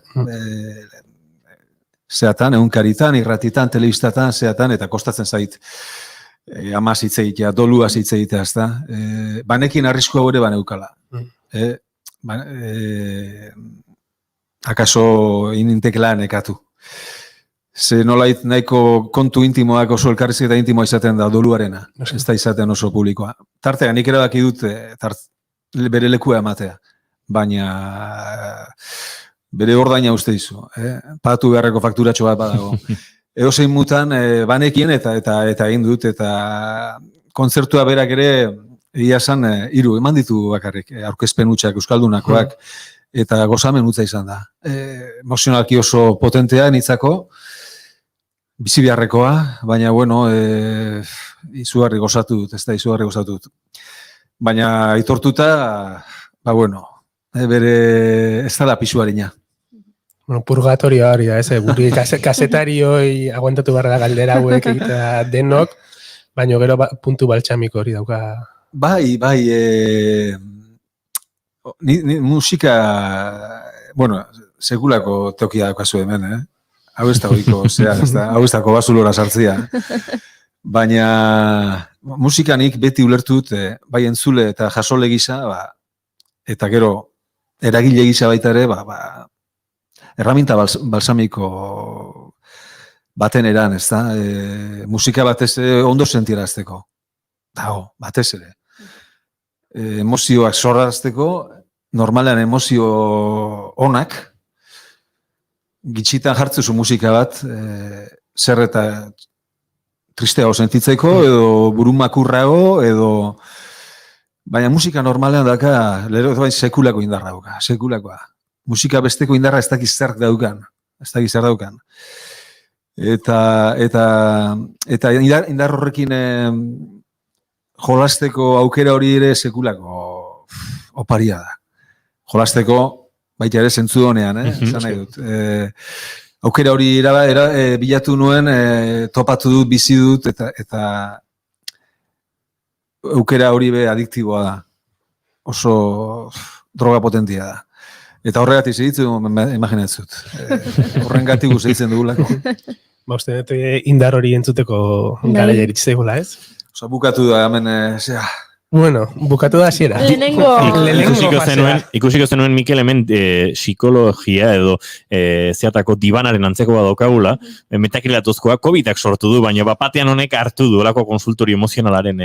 zeatan, egunkaritan, irratitan, telebistatan, zeatan, eta kostatzen zait amaz hitz egitea, doluaz hitz egitea, ez da. Banekin arriskua ere baneukala. Akaso inintekela nekatu. Ze nolait nahiko kontu intimoak oso elkarrizketa intimoa izaten da doluarena, ez da izaten oso publikoa. Tartean, nik erabaki dut bere lekua ematea, baina bere ordaina uste dizu. Patu beharreko fakturatxo bat badago. Edo zein mutan banekien eta egin dut, eta kontzertua berak ere egia esan 3 eman ditu bakarrik, aurkezpen hutsak euskaldunakoak, eta gozamen utza izan da. Emozionalki oso potentea nitzako, bizi beharrekoa, baina, bueno, izugarri gozatu dut, ez da izugarri gozatu dut. Baina, aitortuta, bueno, bere ez da pisuarina. Bueno, purgatorio hori da, guri kasetarioi aguantatu barra da galdera hauek eta denok, baina gero puntu baltxamiko hori dauka. Bai, ni musika, bueno, sekulako tokia daukazu hemen, Hau ez da goiko, hau ez da kobazulora sartzia. Baina musikanik beti ulertut, bai entzule eta jasole gisa, eta gero eragile gisa baita ere, erraminta balsamiko baten eran, ez da? Musika batez ondo sentierazteko. Dago, batez ere. Emozioak sorrazteko, normalean emozio onak, gitxitan jartzuzu musika bat, zer eta tristeago sentitzeko, edo burumakurrago, edo... Baina musika normalean daka, lero sekulako indarra dauka, sekulakoa. Musika besteko indarra ez dakiz zer daukan. Eta indar horrekin jolasteko aukera hori ere sekulako oparia da. Jolasteko baita ere zentzu honean, esan nahi dut. Aukera hori bilatu nuen, topatu dut, bizi dut, eta aukera hori be adiktiboa da. Oso droga potentia da. Eta horregatik segitzen du, imaginatzut. Horrengatik segitzen dugulako. Uste dut indar hori entzuteko garaia iritzegoela, ez? Osa, bukatu da, hemen, Bueno, bukatu da hasiera. Ikusiko zenuen Mikel hemen psikologia edo zeatako dibanaren antzeko badaukagula, metakilatuzkoa COVID-ak sortu du, baina bapatean honek hartu du olako konsultorio emozionalaren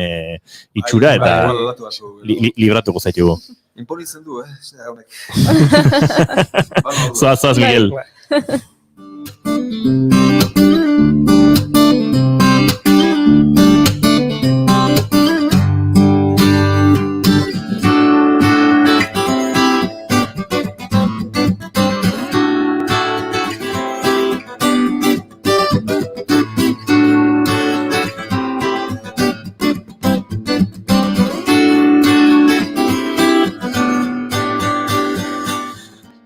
itxura eta libratuko zaitugu. Imponitzen du, honek. Zoaz, Miguel.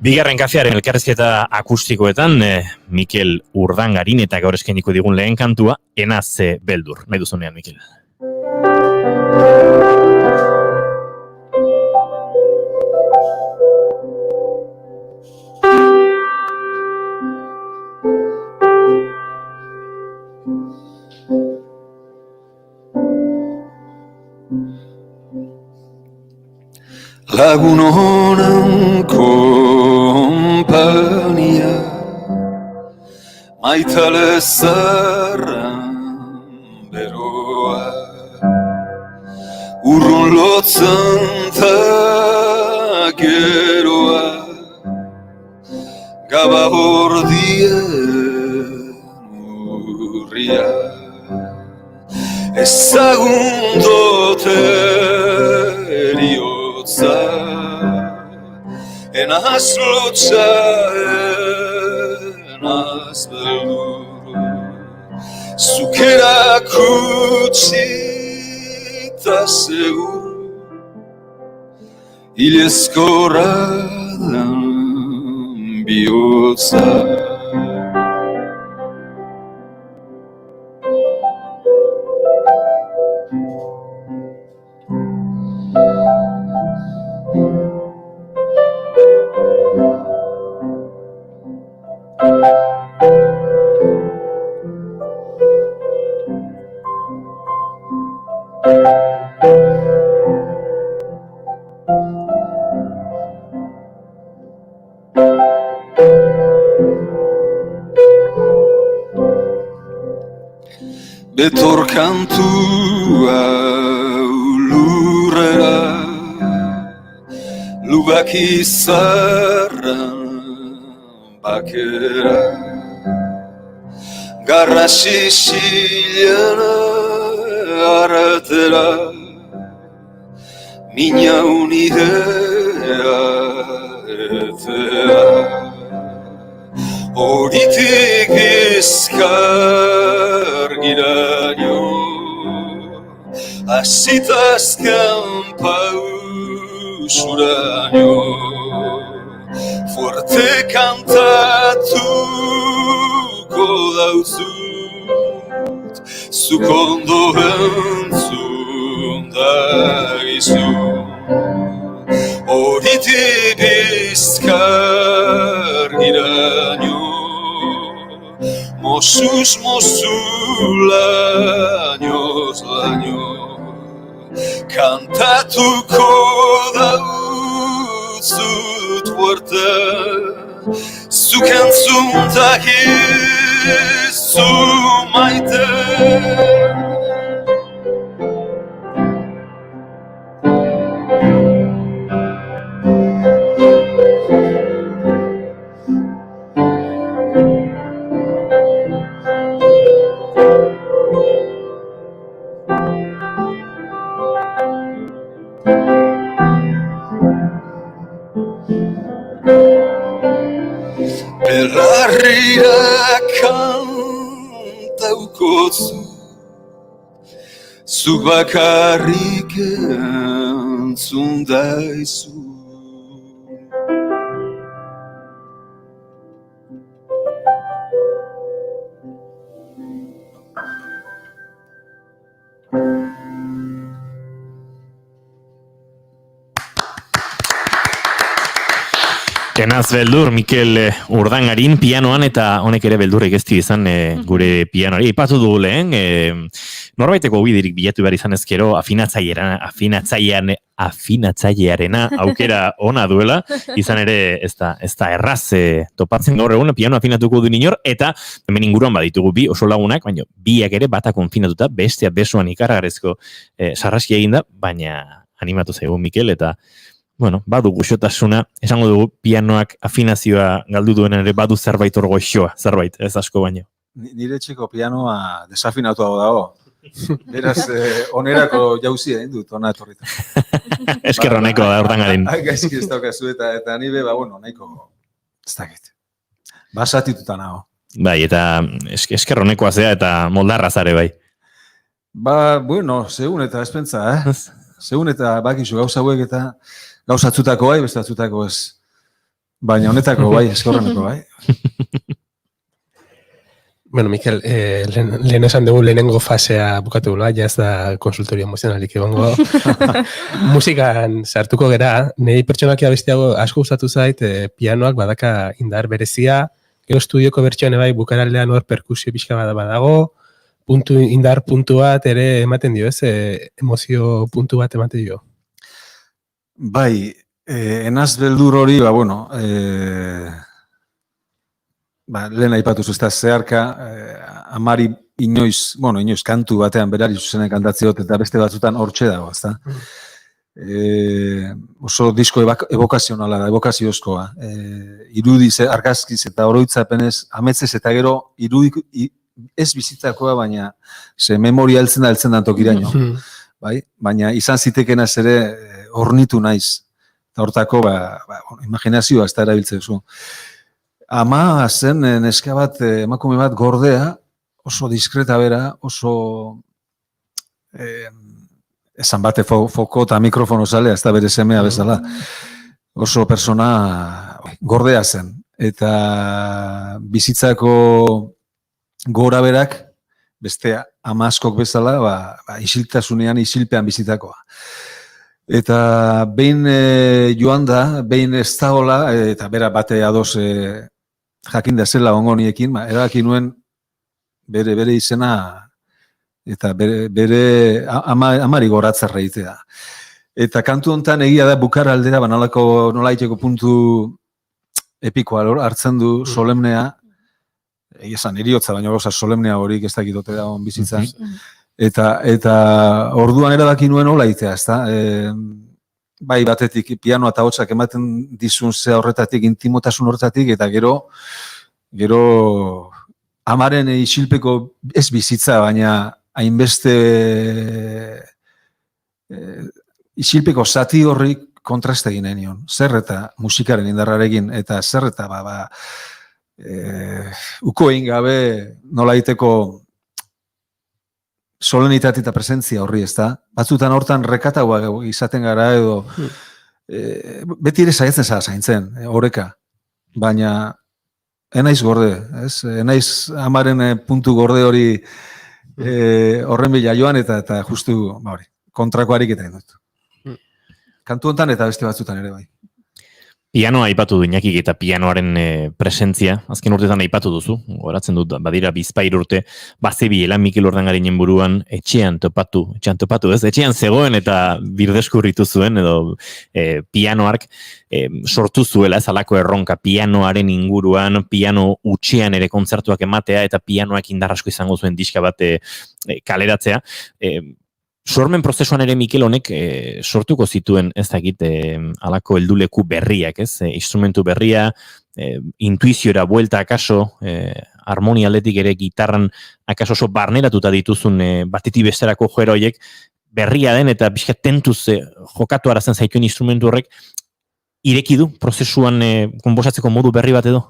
Bigarren kafearen elkarrizketa akustikoetan, Mikel Urdangarin eta gaur eskainiko digun lehen kantua, Enaz beldur. Nahi duzunean, Mikel. Lagun honan kompania maitale zarran beroa urrun lotzen ta geroa gaba hordien urria ezagun dote eriotza enaz lotza enaz beldur zukerak utzi eta segur hilezkorradan bihotza Betor kantua lurrera lubak izarran bakera garra xixilena artera mina unidea etera horitik izkargiraino asitazkan pausuraino fuerte kantatuko dauzut zukondo entzun dagizu horitik izkargiraino mozuz mozu, lainoz laino, kantatuko dautzut huerta, zuk entzuntak izu maite. Belarrira kantaukotzu, zuk bakarrik entzun daizu. Kenaz beldur, Mikel Urdangarin pianoan, eta honek ere beldurrik ez izan gure pianoari. Ipatu dugu lehen, norbaiteko bidirik bilatu behar izan ezkero afinatzailearena aukera ona duela, izan ere ez da erraz topatzen gaur egun piano afinatuko du inor, eta hemen inguruan baditugu bi oso lagunak, baina biak ere bata konfinatuta, bestea besoan ikaragarrezko sarraski eginda, baina animatu zaigu Mikel, eta bueno, badu guxotasuna, esango dugu pianoak afinazioa galdu duen ere badu zerbait hor goxoa, zerbait, ez asko baino. Nire txeko pianoa desafinatuago dago. Beraz, onerako jauzia egin dut, ona etorrita. Esker honeko da Urdangarin. Gaizki ez daukazu eta nire, nahiko, ez dakit. Basatituta nago. Bai, eta esker honekoa zea eta moldarra zare bai. Segun eta espentza, Segun eta bakizu gauza hauek eta gauzatzutako bai, bestatzutako ez. Baina honetako bai, eskorreneko bai. Bueno, Mikel, lehen esan dugu lehenengo fasea bukatu gula, ja ez da konsultorio emozionalik egongo. Musikan sartuko gera, nahi pertsonakia bestiago asko gustatu zait, pianoak badaka indar berezia, gero estudioko bertsoan bai bukaraldean hor perkusio pixka badago, indar puntu bat ere ematen dio, ez? Emozio puntu bat ematen dio. Bai, enaz beldur hori, lehen aipatu zuzta zeharka, amari inoiz kantu batean berari zuzenen kantatziot, eta beste batzutan hortxe dago, ezta? Oso disko evokazionala da, evokaziozkoa. Irudiz, argazkiz eta oroitzapenez, ametzez eta gero irudik ez bizitzakoa, baina memoria heltzen da tokiraino. Bai? Baina izan zitekenaz ere hornitu naiz. Eta hortako, imaginazioa ez da erabiltzen zu. Ama zen neska bat, emakume bat gordea, oso diskreta bera, oso esan bate foko eta mikrofono zalea, ez da bere semea bezala. Oso persona gordea zen. Eta bizitzako gora berak, beste ama askok bezala, isiltasunean, isilpean bizitakoa. Eta behin joan da, behin ez dagoela, eta bera bate ados jakinda zela ongoniekin, erabaki nuen bere izena eta bere amari goratzarra egitea. Eta kantu honetan egia da bukara aldera, nolaiteko puntu epikoa hartzen du solemnea, esan, eriotza baina gauza solemnea horik ez dakitote da on bizitzan. Eta orduan erabaki nuen hola itea, ezta? Bai batetik pianoa eta hotsak ematen dizun zea horretatik, intimotasun horretatik, eta gero amaren isilpeko ez bizitza, baina hainbeste isilpeko zati horri kontraste egin nion. Zer eta musikaren indarrarekin, eta zer eta uko egin gabe nola iteko solenitati eta presentzia horri, ez da? Batzutan hortan rekatagoa izaten gara edo beti ere saiatzen zara zaintzen, oreka. Baina enaiz gorde, ez? Enaiz amaren puntu gorde hori horren bila joan eta justu kontrako harik eta dut. Kantu hontan eta beste batzutan ere bai. Pianoa aipatu du Iñakik eta pianoaren presentzia, azken urtetan aipatu duzu, goratzen dut, badira bizpair urte, bazebiela Mikel Urdangarinen buruan etxean topatu, ez? Etxean zegoen eta birdeskurritu zuen, edo pianoark sortu zuela, ez alako erronka pianoaren inguruan, piano utxean ere kontzertuak ematea, eta pianoak indarrasko izango zuen diska bat kaleratzea. Sormen prozesuan ere Mikel honek sortuko zituen ez dakit alako helduleku berriak, ez? Instrumentu berria, intuiziora buelta akaso, harmonia aldetik ere gitarran akaso oso barneratuta dituzun batetik besterako joera horiek berria den eta pixka tentuz jokatu arazen zaituen instrumentu horrek ireki du prozesuan konposatzeko modu berri bat edo?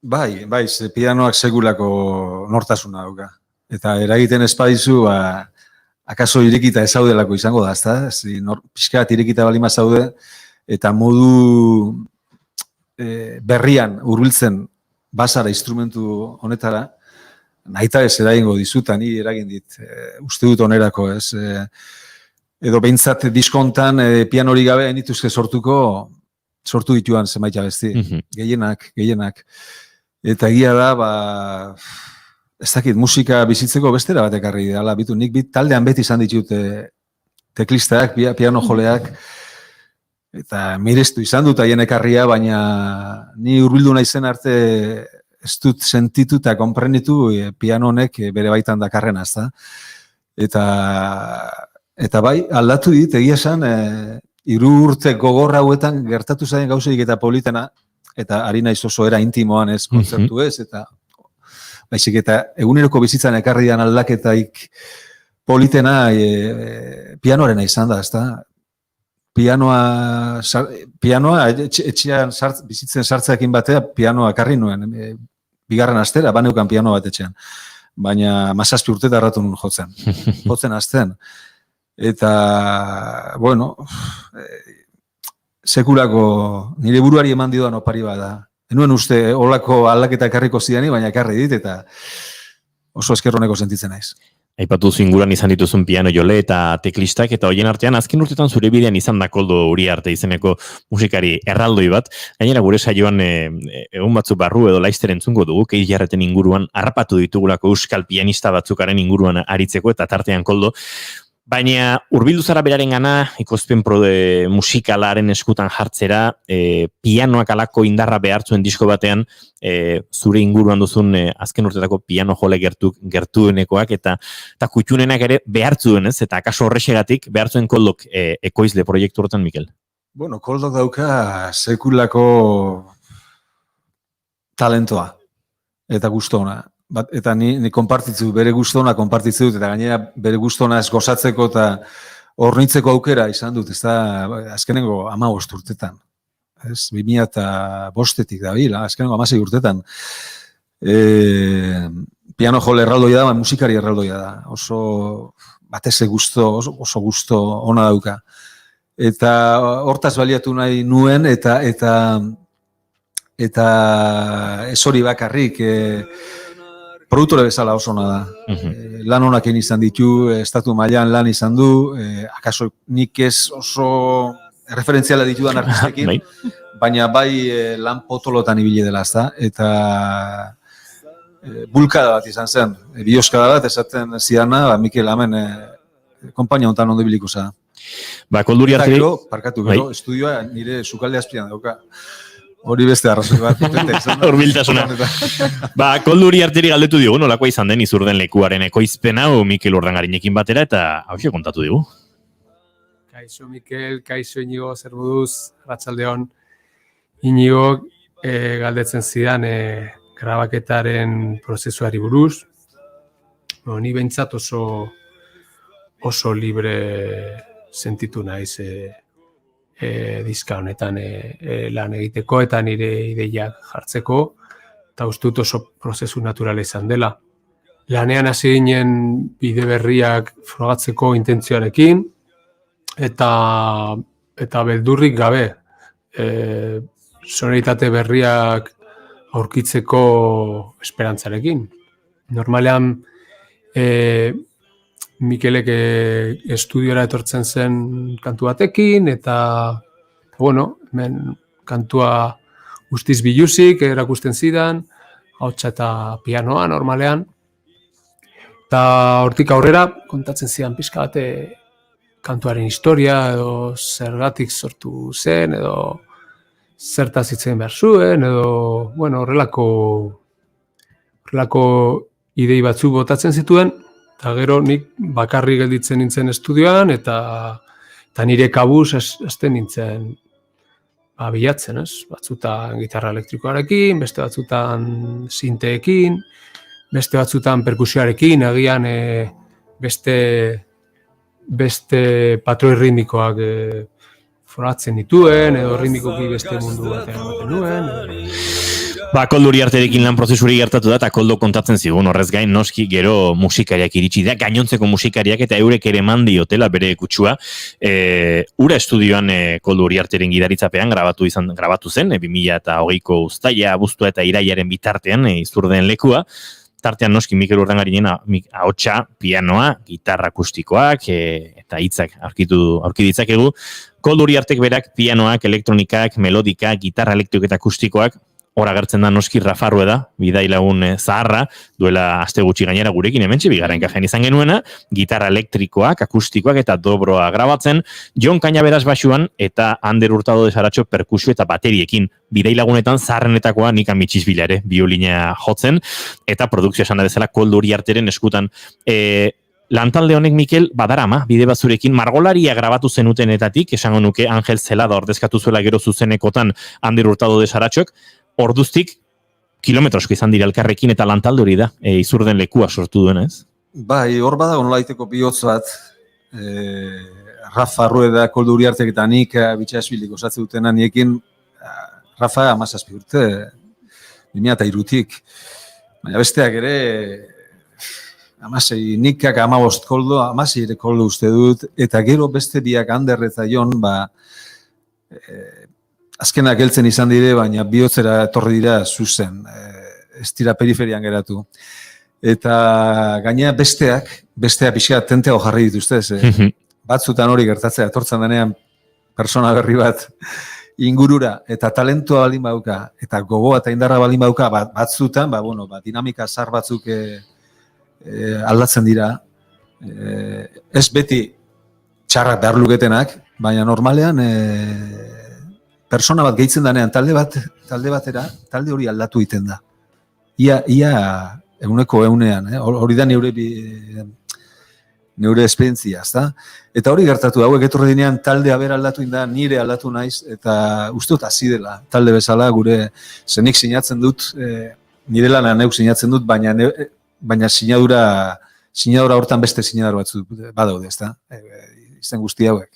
Bai, pianoak segulako nortasuna dauka. Eta eragiten espadizu, akaso irekita ezaudelako izango da, ezta? Pixkat irekita balima zaude, eta modu berrian hurbiltzen basara instrumentu honetara, nahita ez eragingo dizuta, ni eragin dit, uste dut onerako, ez? Edo behintzat diskontan pianori gabe enituzke sortu dituan zenbait abesti, gehienak. Eta egia da, ez dakit, musika bizitzeko bestera bat ekarri dela, nik taldean beti izan ditut teklistak, piano joleak, eta mirestu izan dut haien ekarria, baina ni hurbildu naizen arte ez dut sentitu eta konprenitu piano honek bere baitan dakarrena, ezta? Eta bai, aldatu dit, egia esan, 3 urte gogorra hauetan gertatu zaien gauzerik eta politena, eta ari naiz oso era intimoan ez, kontzertu ez, eta baizik eta eguneroko bizitzan ekarri dian aldaketaik politena pianoarena izan da, ezta? Pianoa etxean bizitzen sartzeakin batea pianoa ekarri nuen, bigarren astera, baneukan piano bat etxean. Baina 17 urte darratu nun jotzen azten. Eta, bueno, sekulako nire buruari eman dioan opari bada. Enuen uste holako aldaketa ekarriko zidani, baina ekarri dit, eta oso eskerroneko sentitzen naiz. Aipatu zinguran izan dituzun piano jole eta teklistak, eta hoien artean, azken urtetan zure bidean izan da Koldo Uriarte izeneko musikari erraldoi bat. Gainera gure saioan egun batzu barru edo laizter entzungo dugu, Keiz Jarreten inguruan harrapatu ditugulako euskal pianista batzukaren inguruan aritzeko, eta tartean Koldo. Baina hurbildu zara beraren gana, ikozpen musikalaren eskutan jartzera, pianoak alako indarra behartzuen disko batean, zure inguruan duzun azken urtetako piano jole gertuenekoak, eta kutxunenak ere behartzuen, ez? Eta akaso horrexegatik behartzuen Koldok ekoizle proiektu horretan, Mikel? Bueno, Koldok dauka sekulako talentoa eta gustona. Eta ni konpartitzu, bere gustona konpartitzu dut, eta gainera bere gustona ez gozatzeko eta hornitzeko aukera izan dut, ez da, azkenengo 15 urtetan. 2005-etik da bila, azkenengo 16 urtetan. Piano jole erraldoia da, musikari erraldoia da. Oso bateze oso gusto ona dauka. Eta hortaz baliatu nahi nuen, eta ez hori bakarrik, produktore bezala oso ona da. Lan honak egin izan ditu, estatu mailan lan izan du, akaso nik ez oso referentziala ditudan artistekin, baina bai lan potolotan ibili dela, ezta? Eta bulkada bat izan zen, bioskada bat, esaten zidana, Mikel hemen konpainia hontan ondo ibiliko za. Koldo Uriarte... Parkatu, gero, estudioa nire sukalde azpian dauka. Hori beste arrazoi bat. Horbiltasuna. Koldo Uriarteri galdetu digu, nolakoa izan den Izurden lekuaren ekoizpen hau Mikel Urdangarinekin batera, eta hau kontatu digu. Kaixo Mikel, kaixo Inigo, zer moduz, arratsaldeon. Inigo galdetzen zidan grabaketaren prozesuari buruz. Ni behintzat oso libre sentitu naiz diska honetan lan egiteko eta nire ideiak jartzeko, eta uste dut oso prozesu naturala izan dela. Lanean hasi ginen bide berriak frogatzeko intentzioarekin, eta beldurrik gabe. Sonoritate berriak aurkitzeko esperantzarekin. Normalean, Mikelek estudiora etortzen zen kantu batekin, eta, bueno, hemen kantua guztiz biluzik, erakusten zidan, hautsa eta pianoa normalean. Eta hortik aurrera kontatzen zidan pixka bate kantuaren historia, edo zergatik sortu zen, edo zertaz hitz egin behar zuen, edo, bueno, horrelako idei batzuk botatzen zituen, eta gero nik bakarri gelditzen nintzen estudioan, eta nire kabuz hasten nintzen bilatzen, ez? Batzutan gitarra elektrikoarekin, beste batzutan sinteekin, beste batzutan perkusioarekin, agian beste patroi ritmikoak foratzen dituen, edo ritmikoki beste mundu batean ematen nuen. Koldo Uriarterekin lan prozesuri gertatu da, eta Koldo kontatzen zigun, horrez gain noski gero musikariak iritsi da, gainontzeko musikariak eta eurek ere eman diotela bere kutsua. Ura estudioan Koldo Uriarteren gidaritzapean grabatu zen, 2020ko uztaila, abuztua eta iraiaren bitartean Izurdeen lekua. Tartean noski Mikel Urdangarinen ahotsa, pianoa, gitarra akustikoak eta hitzak aurki ditzakegu. Koldo Uriartek berak pianoak, elektronikak, melodikak, gitarra elektriko eta akustikoak, hor agertzen da noski Rafa Rueda, bidai lagun zaharra, duela aste gutxi gainera gurekin hementxe, bigarren kafean izan genuena, gitarra elektrikoak, akustikoak eta dobroa grabatzen, Jon Cañaveras basuan eta Ander Hurtado de Saratxo perkusio eta bateriekin, bidai lagunetan zaharrenetakoa Nik Amitxiz Bilare, biolina jotzen, eta produkzio esan da bezala Koldo Uriarteren eskutan. Lantalde honek, Mikel, badarama, bide batzurekin, margolaria grabatu zenutenetatik, esango nuke Angel Zelada ordezkatu zuela gero zuzenekotan Ander Hurtado de Saratxok, orduztik kilometrosko izan dira elkarrekin eta lantalde hori da, Izurden lekua sortu duen, ez? Bai, hor bada nolaiteko bihotz bat, Rafa Rueda, Koldo Uriartek eta nik bitxasbilik osatzen dutena niekin, Rafa 17 urte, 2003-tik, baina besteak ere, 16, nikak 15 Koldo, 16 ere Koldo uste dut, eta gero beste biak Ander eta Jon, azkenak heltzen izan dire, baina bihotzera etorri dira zuzen, ez dira periferian geratu. Eta gainea besteak pixka tenteago jarri dituztez. Batzutan hori gertatzea, etortzen denean persona berri bat ingurura, eta talentua baldin bauka, eta gogoa eta indarra baldin bauka, batzutan, dinamika zar batzuk aldatzen dira. Ez beti txarrak behar luketenak, baina normalean persona bat gehitzen danean talde hori aldatu egiten da. Ia euneko eunean, hori da neure esperientzia, ezta? Eta hori gertatu hauek etorri dinean taldea bera aldatu inda, nire aldatu naiz, eta uste dut hasi dela. Talde bezala gure zenik sinatzen dut, nire lana neuk sinatzen dut, baina sinadura hortan beste sinadura batzuk badaude, ezta? Izen guzti hauek.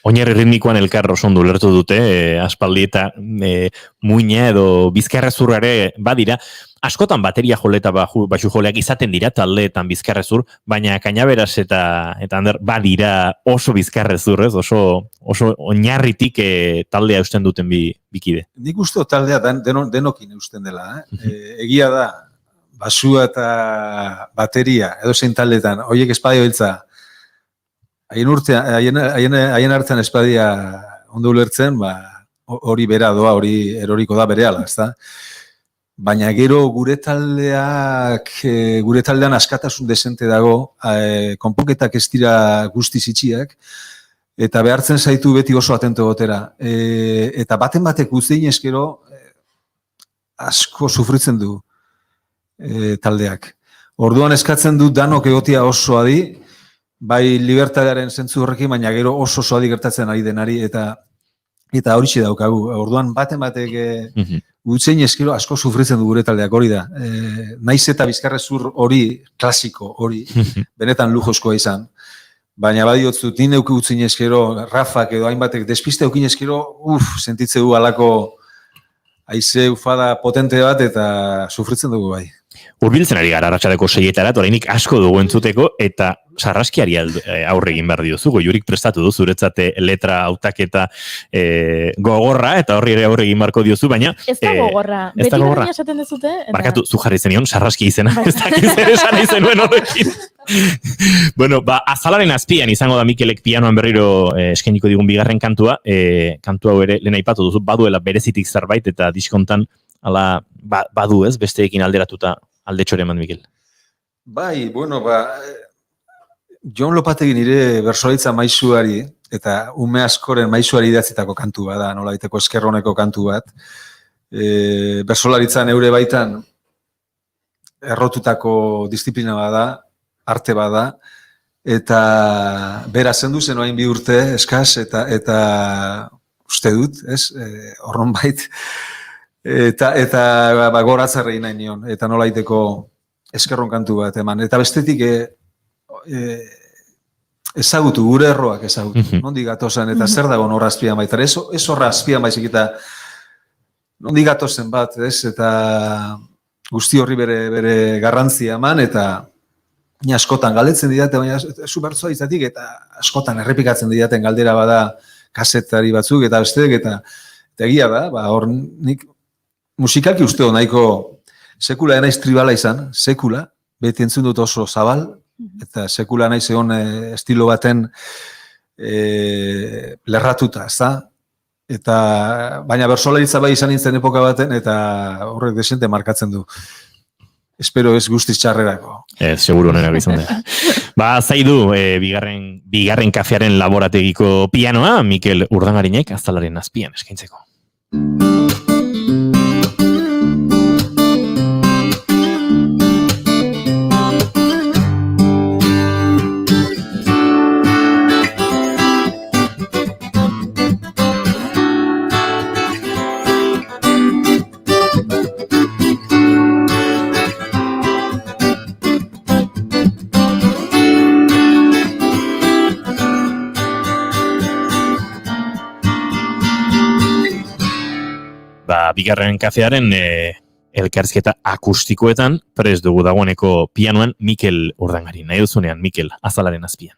Oinarri ritmikoan elkar oso ondo ulertu dute, aspaldi eta muina edo bizkarrezurrare badira. Askotan bateria jole eta baxu joleak izaten dira taldeetan bizkarrezur, baina Cañaveras eta Ander badira oso bizkarrezur, ez? Oso oinarritik taldea eusten duten bikide. Nik uste taldea denokin eusten dela. Egia da, basua eta bateria, edo zein taldeetan, horiek espadio hiltza, haien hartzen espadia ondo ulertzen, hori bera doa, hori eroriko da berehala, ezta? Baina gero gure taldean askatasun desente dago, konponketak ez dira guztiz itxiak, eta behartzen zaitu beti oso atento gotera. Eta batek guztien eskero asko sufritzen du taldeak. Orduan eskatzen du danok egotia oso adi, bai libertatearen zentzu horrekin, baina gero oso adi gertatzen ari denari, eta hori daukagu. Orduan batek gutzein eskero asko sufritzen du gure taldeak hori da. Naiz eta bizkarrezur hori, klasiko hori, benetan lujozkoa izan. Baina badiotzut, ni neuki gutzein eskero, Rafak edo hainbatek despiste eukin eskero, sentitze du alako haize ufada potente bat eta sufritzen dugu bai. Urbiltzen ari gara arratsaleko 6etara, orainik asko dugu entzuteko, eta sarraskiari aurre egin behar diozu. Goiurik prestatu du zuretzate letra hautaketa gogorra, eta horri ere aurre egin beharko diozu, baina... Ez da gogorra. Ez da beti gogorra. berdina esaten dezute. Barkatu, zu jarri zenion, sarraski izena. Ez dakit zer esan izenuen horrekin. Bueno, azalaren azpian izango da Mikelek pianoan berriro eskainiko digun bigarren kantua. Kantu hau ere, lehen aipatu duzu, baduela berezitik zerbait, eta diskontan, ala, badu ez, besteekin alderatuta aldetxore eman, Mikel. Bai, bueno, Jon Lopategi nire bertsolaritza maisuari, eta ume askoren maisuari idatzitako kantu bada, nola biteko eskerroneko kantu bat. Bertsolaritzan eure baitan errotutako disiplina bada, arte bada, eta bera zendu zen oain 2 urte eskaz, eta uste dut, ez, horron bait, eta goratzarrei nahi nion, eta nola iteko eskerron kantu bat eman. Eta bestetik ezagutu, gure erroak ezagutu, nondik gatozen, eta zer dago horra azpian baita, ez horra azpian baizik eta nondik gatozen bat, ez, eta guzti horri bere garrantzia eman, eta ni askotan galdetzen didate, baina zu bertsoa izatik, eta askotan errepikatzen didaten galdera bada kasetari batzuk, eta besteek, eta egia da, hor nik musikalki usteo nahiko sekula enaiz tribala izan, sekula, beti entzun dut oso zabal, eta sekula naiz egon estilo baten lerratuta, ez da? Eta, baina bertsolaritza bai izan nintzen epoka baten, eta horrek desente markatzen du. Espero ez guztiz txarrerako. Seguro nena izan da. Zaidu, bigarren kafearen laborategiko pianoa, Mikel Urdangarinek azalaren azpian eskaintzeko. Bigarren kafearen elkarrizketa akustikoetan prest dugu dagoeneko pianoan Mikel Urdangari. Nahi duzunean, Mikel, azalaren azpian.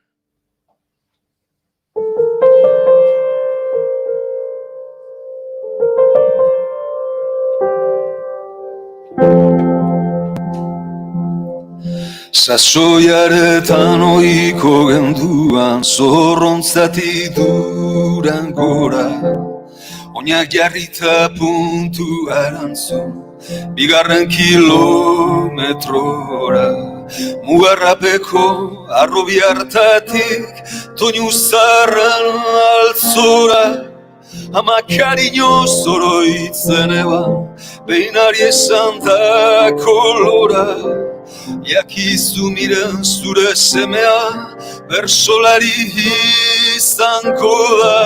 Sasoiaretan oiko genduan zorrontzati Durangora, oinak jarrita puntu arantzun, bigarren kilometrora, mugarrapeko arrobi hartatik, toinu zarran altzora, ama kariño zoroitzen eban, behinari esan da kolora, jakizu miren zure semea, bersolari izango da.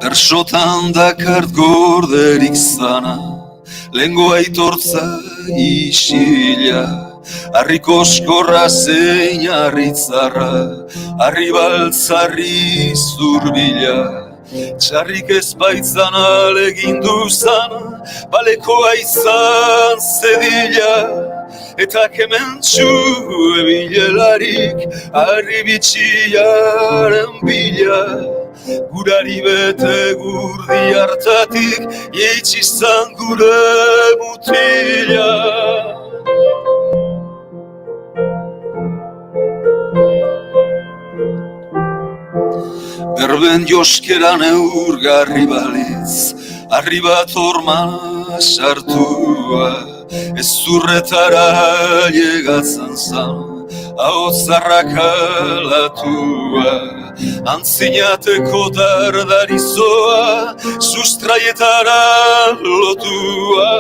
Bersotan dakart gorderik zana, lehengo aitortza isila, harriko oskorra zein harritzarra, harri baltzarri zurbila, txarrik ez baitzan alegindu zana, balekoa izan zedila, eta kementxu ebilelarik, harri bitxiaren bila, gurari bete gurdi hartatik, jeitxizan gure mutila. Berben joskeran eurgarri balitz, harri bat ormana sartua, ez zurretara llegatzen zan, hau zarrak alatua, antzinateko dardarizoa, sustraietara lotua,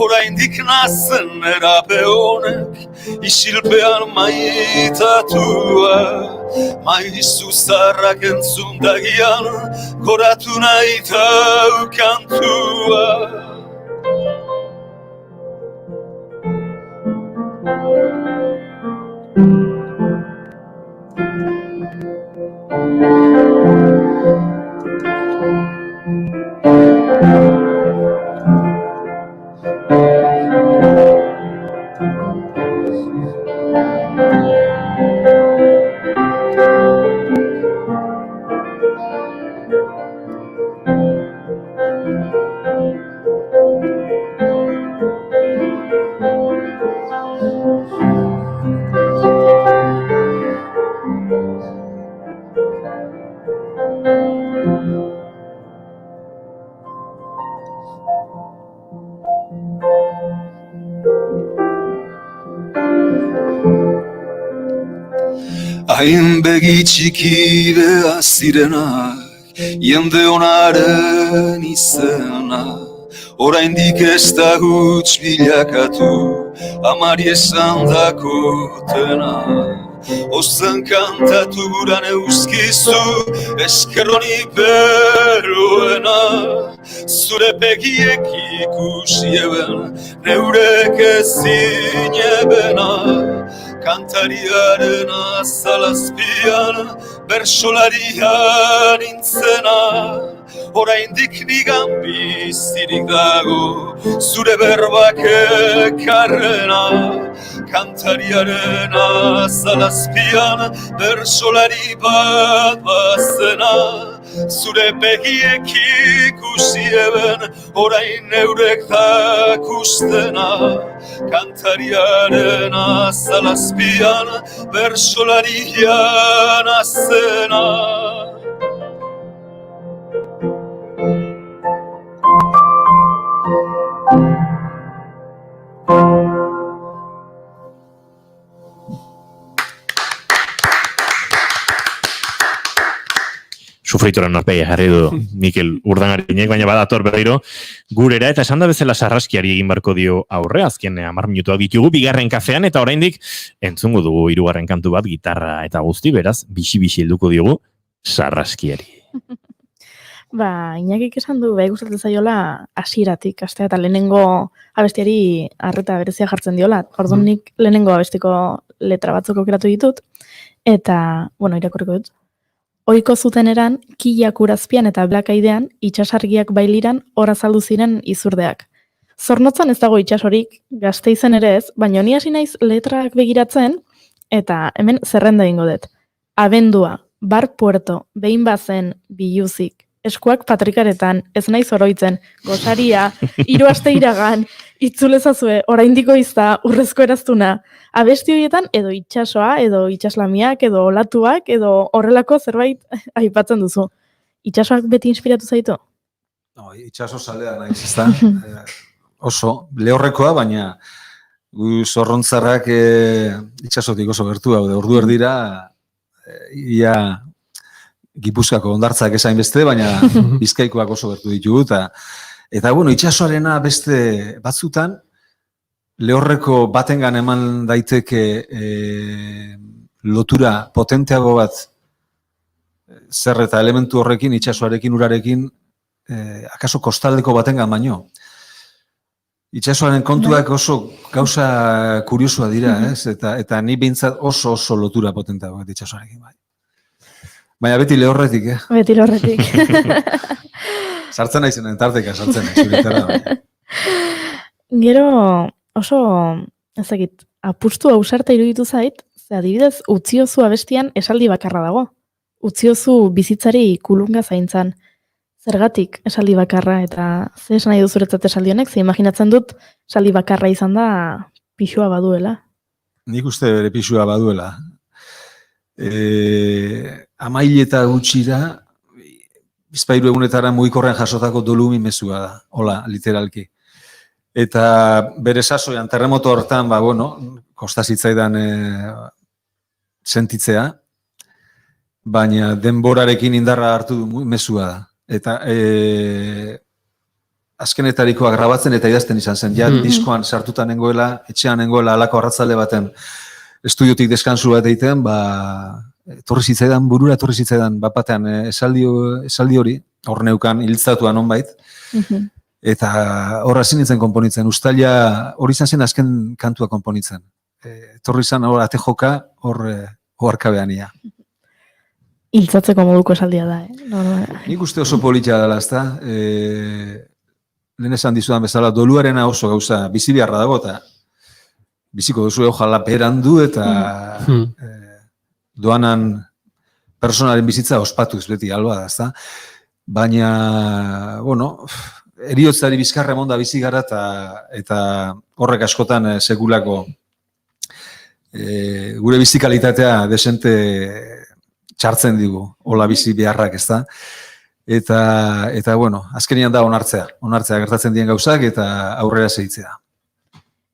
oraindik nazen erape honek, isilpean maitatua, maizu zarrak entzundagian, koratu nahi tau kantua. Hain begi txiki behar zirenak, jende onaren izena, oraindik ez da huts bilakatu, amari esan dakotena. Ozan kantaturan euskizu, eskerroni beroena, zure begiek ikusi eben, neurek ezin ebena. Kantariaren azalazpian, bersolarian intzena, oraindik nigan bizirik dago, zure berbak ekarrena. Kantariaren azalazpian, bersolari bat bazena, zure begiek ikusi eben, orain eurek dakustena. Kantariaren azalazpian, bersolarian azena. Sufritoren norpeia jarri du Mikel Urdangarinek, baina badator berriro gurera, eta esan da bezala sarraskiari egin barko dio aurre, azken 10 minutuak ditugu bigarren kafean, eta oraindik entzungo dugu 3. kantu bat, gitarra eta guzti, beraz, bixi-bixi helduko diogu sarraskiari. Iñakik esan du, gustatzen zaiola hasieratik, astea eta lehenengo abestiari arreta berezia jartzen diola. Orduan nik lehenengo abestiko letra batzuk aukeratu ditut, eta, irakurriko dut. Oiko zuten eran, kilak urazpian eta blakaidean, itxasargiak bailiran, hor azaldu ziren izurdeak. Zornotzan ez dago itxasorik, Gasteizen ere ez, baina ni hasi naiz letrak begiratzen, eta hemen zerrenda egingo dut. Abendua, bar puerto, behin bazen, biluzik, eskuak patrikaretan, ez naiz oroitzen, gosaria, 3 aste iragan, itzulezazue, oraindiko izta, urrezko eraztuna, abesti horietan edo itxasoa, edo itxaslamiak, edo olatuak, edo horrelako zerbait aipatzen duzu. Itxasoak beti inspiratu zaitu? No, itxaso zalea naiz, ezta? Oso, lehorrekoa, baina gu zorrontzarrak itxasotik oso gertu daude. Ordu erdira, ia Gipuzkoako hondartzak esain beste, baina Bizkaikoak oso gertu ditugu, eta itxasoarena beste batzutan, lehorreko batengan eman daiteke lotura potenteago bat zer eta elementu horrekin, itxasoarekin, urarekin, akaso kostaldeko batengan baino. Itxasoaren kontuak oso gauza kuriosua dira, ez? Eta ni behintzat oso lotura potenteago bat itxasoarekin bai. Baina beti lehorretik, Beti lehorretik. Sartzen naizenen tarteka, sartzen naiz, zuritara. Gero oso, ezagit, apustu ausarta iruditu zait, ze adibidez, utziozu abestian esaldi bakarra dago. Utziozu bizitzari kulunga zaintzan. Zergatik esaldi bakarra, eta ze esan nahi duzuretzat esaldi honek, ze imaginatzen dut esaldi bakarra izan da pixua baduela. Nik uste bere pixua baduela. Amaileta gutxira, bizpairu egunetara mugikorrean jasotako dolumi mezua da, hola, literalki. Eta bere sasoian, terremoto hortan, kosta zitzaidan sentitzea, baina denborarekin indarra hartu mezua da. Eta azkenetarikoa grabatzen eta idazten izan zen, ja diskoan sartuta nengoela, etxean nengoela alako arratzalde baten estudiotik deskansu bat egiten, burura etorri zitzaidan bapatean esaldi hori, hor neukan hiltzatuan onbait, eta horra zin nintzen konponitzen, ustaila hori izan zen azken kantua konponitzen. Etorri izan hor ate joka, hor oarkabean ia. Hiltzatzeko moduko esaldia da, Nik uste oso politia dela, ezta? Lehen esan dizudan bezala, doluarena oso gauza, bizi beharra dago, eta biziko duzu ojala berandu eta doanan personaren bizitza ospatuz beti alba da, ezta? Baina, eriotzari bizkarra emonda bizi gara eta horrek askotan sekulako gure bizikalitatea desente txartzen digu, hola bizi beharrak, ezta? Eta bueno, azkenian da onartzea gertatzen dien gauzak eta aurrera segitzea.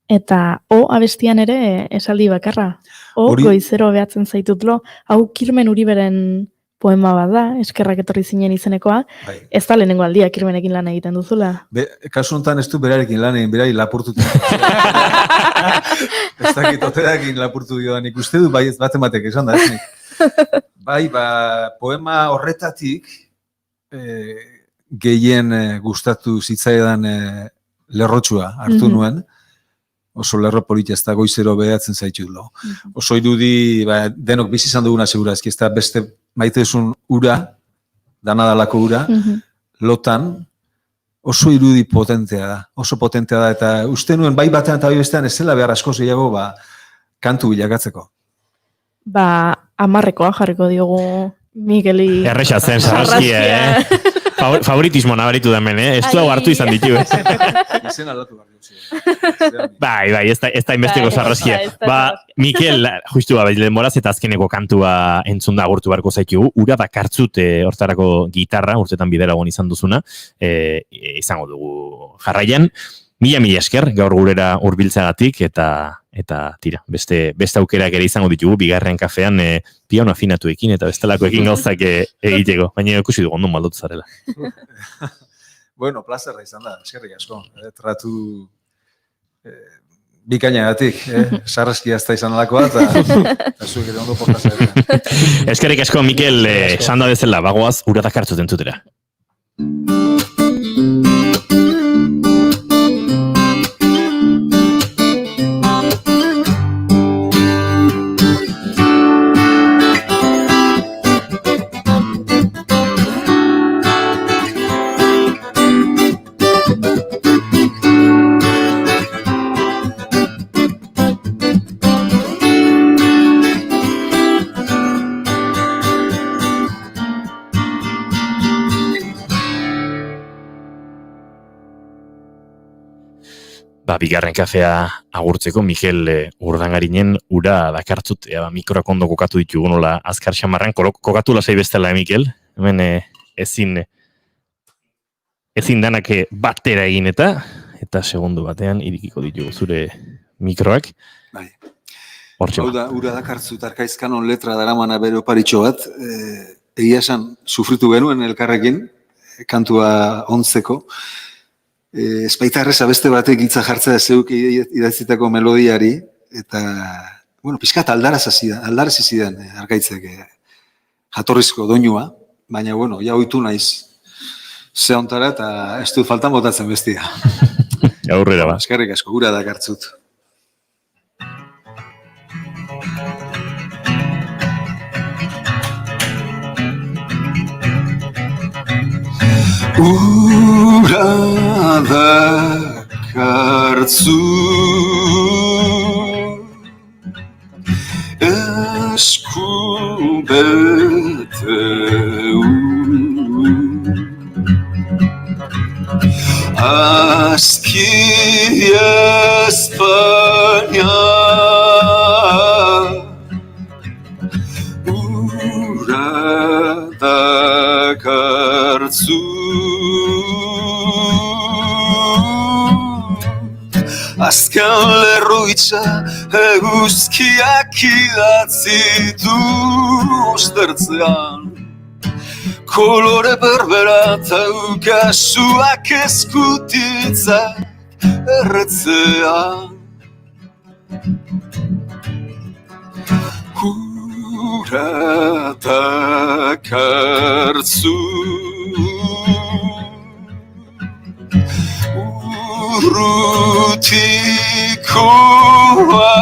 Eta abestian ere esaldi bakarra. Goizero behatzen zaitutlo, hau Kirmen Uriberen poema bat da, eskerrak etorri zinen izenekoa, ez da lehenengo aldia Kirmenekin lan egiten duzula. Kasu honetan ez du berarekin lan egin, berari lapurtutu. Ez dakit oterakin lapurtu dio da, nik uste du, bai ez baten batek esan da, ez nik. Bai, poema horretatik gehien gustatu zitzaidan lerrotxua hartu nuen, oso lerro politia, ez da goizero behatzen zaitutlo. Oso irudi, denok bizi izan duguna segurazki, ez da beste maite duzun ura, danadalako ura, lotan, oso irudi oso potentea da, eta uste nuen bai batean eta bai bestean ez zela behar asko gehiago kantu bilakatzeko. 10 jarriko diogu Migeli. Erresa zen, sarraskia, favoritismo nabaritu da hemen, ez du hartu izan ditu. Izen aldatu behar dut. Bai, ez da investigo sarraskia. Mikel, justu denboraz eta azkeneko kantua entzun da agurtu beharko zaitugu, ura dakartzut hortarako gitarra, urtetan bideragoan izan duzuna, izango dugu jarraian. Mila esker, gaur gurera hurbiltzagatik eta tira, beste aukerak ere izango ditugu, bigarren kafean piano afinatuekin eta bestelakoekin gauzak egiteko, baina ikusi dugu ondun maldotu zarela. Bueno, plazerra izan da, eskerrik asko, tratu bikainagatik, sarraskia ez da izan alakoa, eta zuek ere ondo portazera. Eskerrik asko, Mikel, esan da bezala, bagoaz, ura dakartzut entzutera. Bigarren kafea agurtzeko, Mikel Urdangarinen ura dakartzut, mikroak ondo kokatu ditugu nola azkar xamarran, kokatu lasai bestela, Mikel, hemen ezin danak batera egin eta segundu batean irikiko ditugu zure mikroak. Bai, hau da, ura dakartzut arkaizkanon letra daramana bere oparitxo bat, egia esan sufritu genuen elkarrekin, kantua ontzeko, espaita erreza beste batek hitza jartzea zeuk idatzitako melodiari, eta, bueno, pixkat aldarazi zidan arkaitzek jatorrizko doinua, baina, bueno, ja oitu naiz ze ontara eta ez du faltan botatzen bestia. Aurrera ba. Eskerrik asko, gura dakartzut. Ura dakartzu esku beteu aski Espanya ura dakartzu azken lerruitza eguzkiak idatzi du ostertzean kolore berbera eta ukasuak eskutitzak erretzean ura dakartzu urrutikoa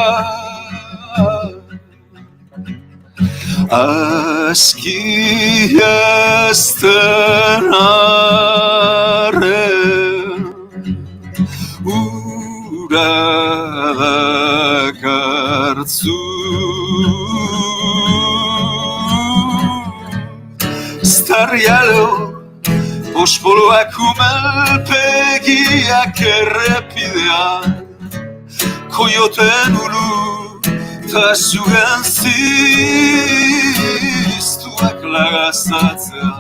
aski ezten arren ura dakartzu starrialo ospoloak umelpegiak errepidean koioten ulu ta zuen ziztuak lagazatzea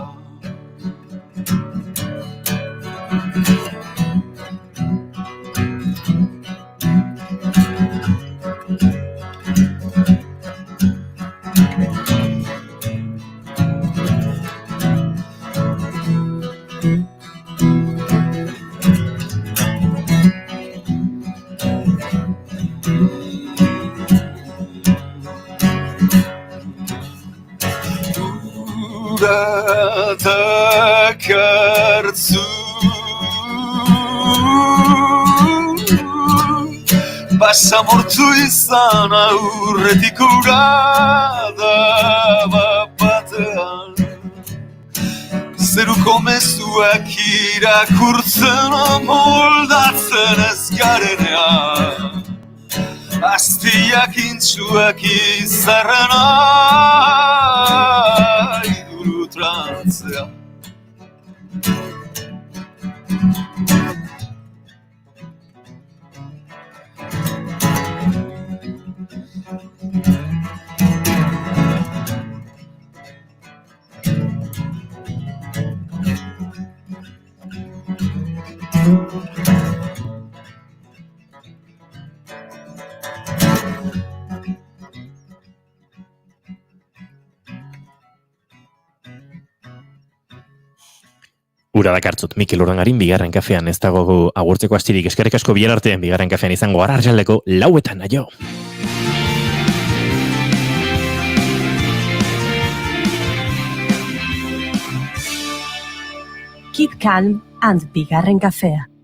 Takartzu Basamortu izan aurretik ura da batean Zeruko mezuak irakurtzen moldatzen ez garenean Aztiak intxuak izarrena trantzea Ura dakartzut, Mikel Urdangarin bigarren kafean ez dago agurtzeko astirik eskerrik asko bihar arte bigarren kafean izango gara arratsaldeko 4:00 aio. Keep calm and bigarren kafea.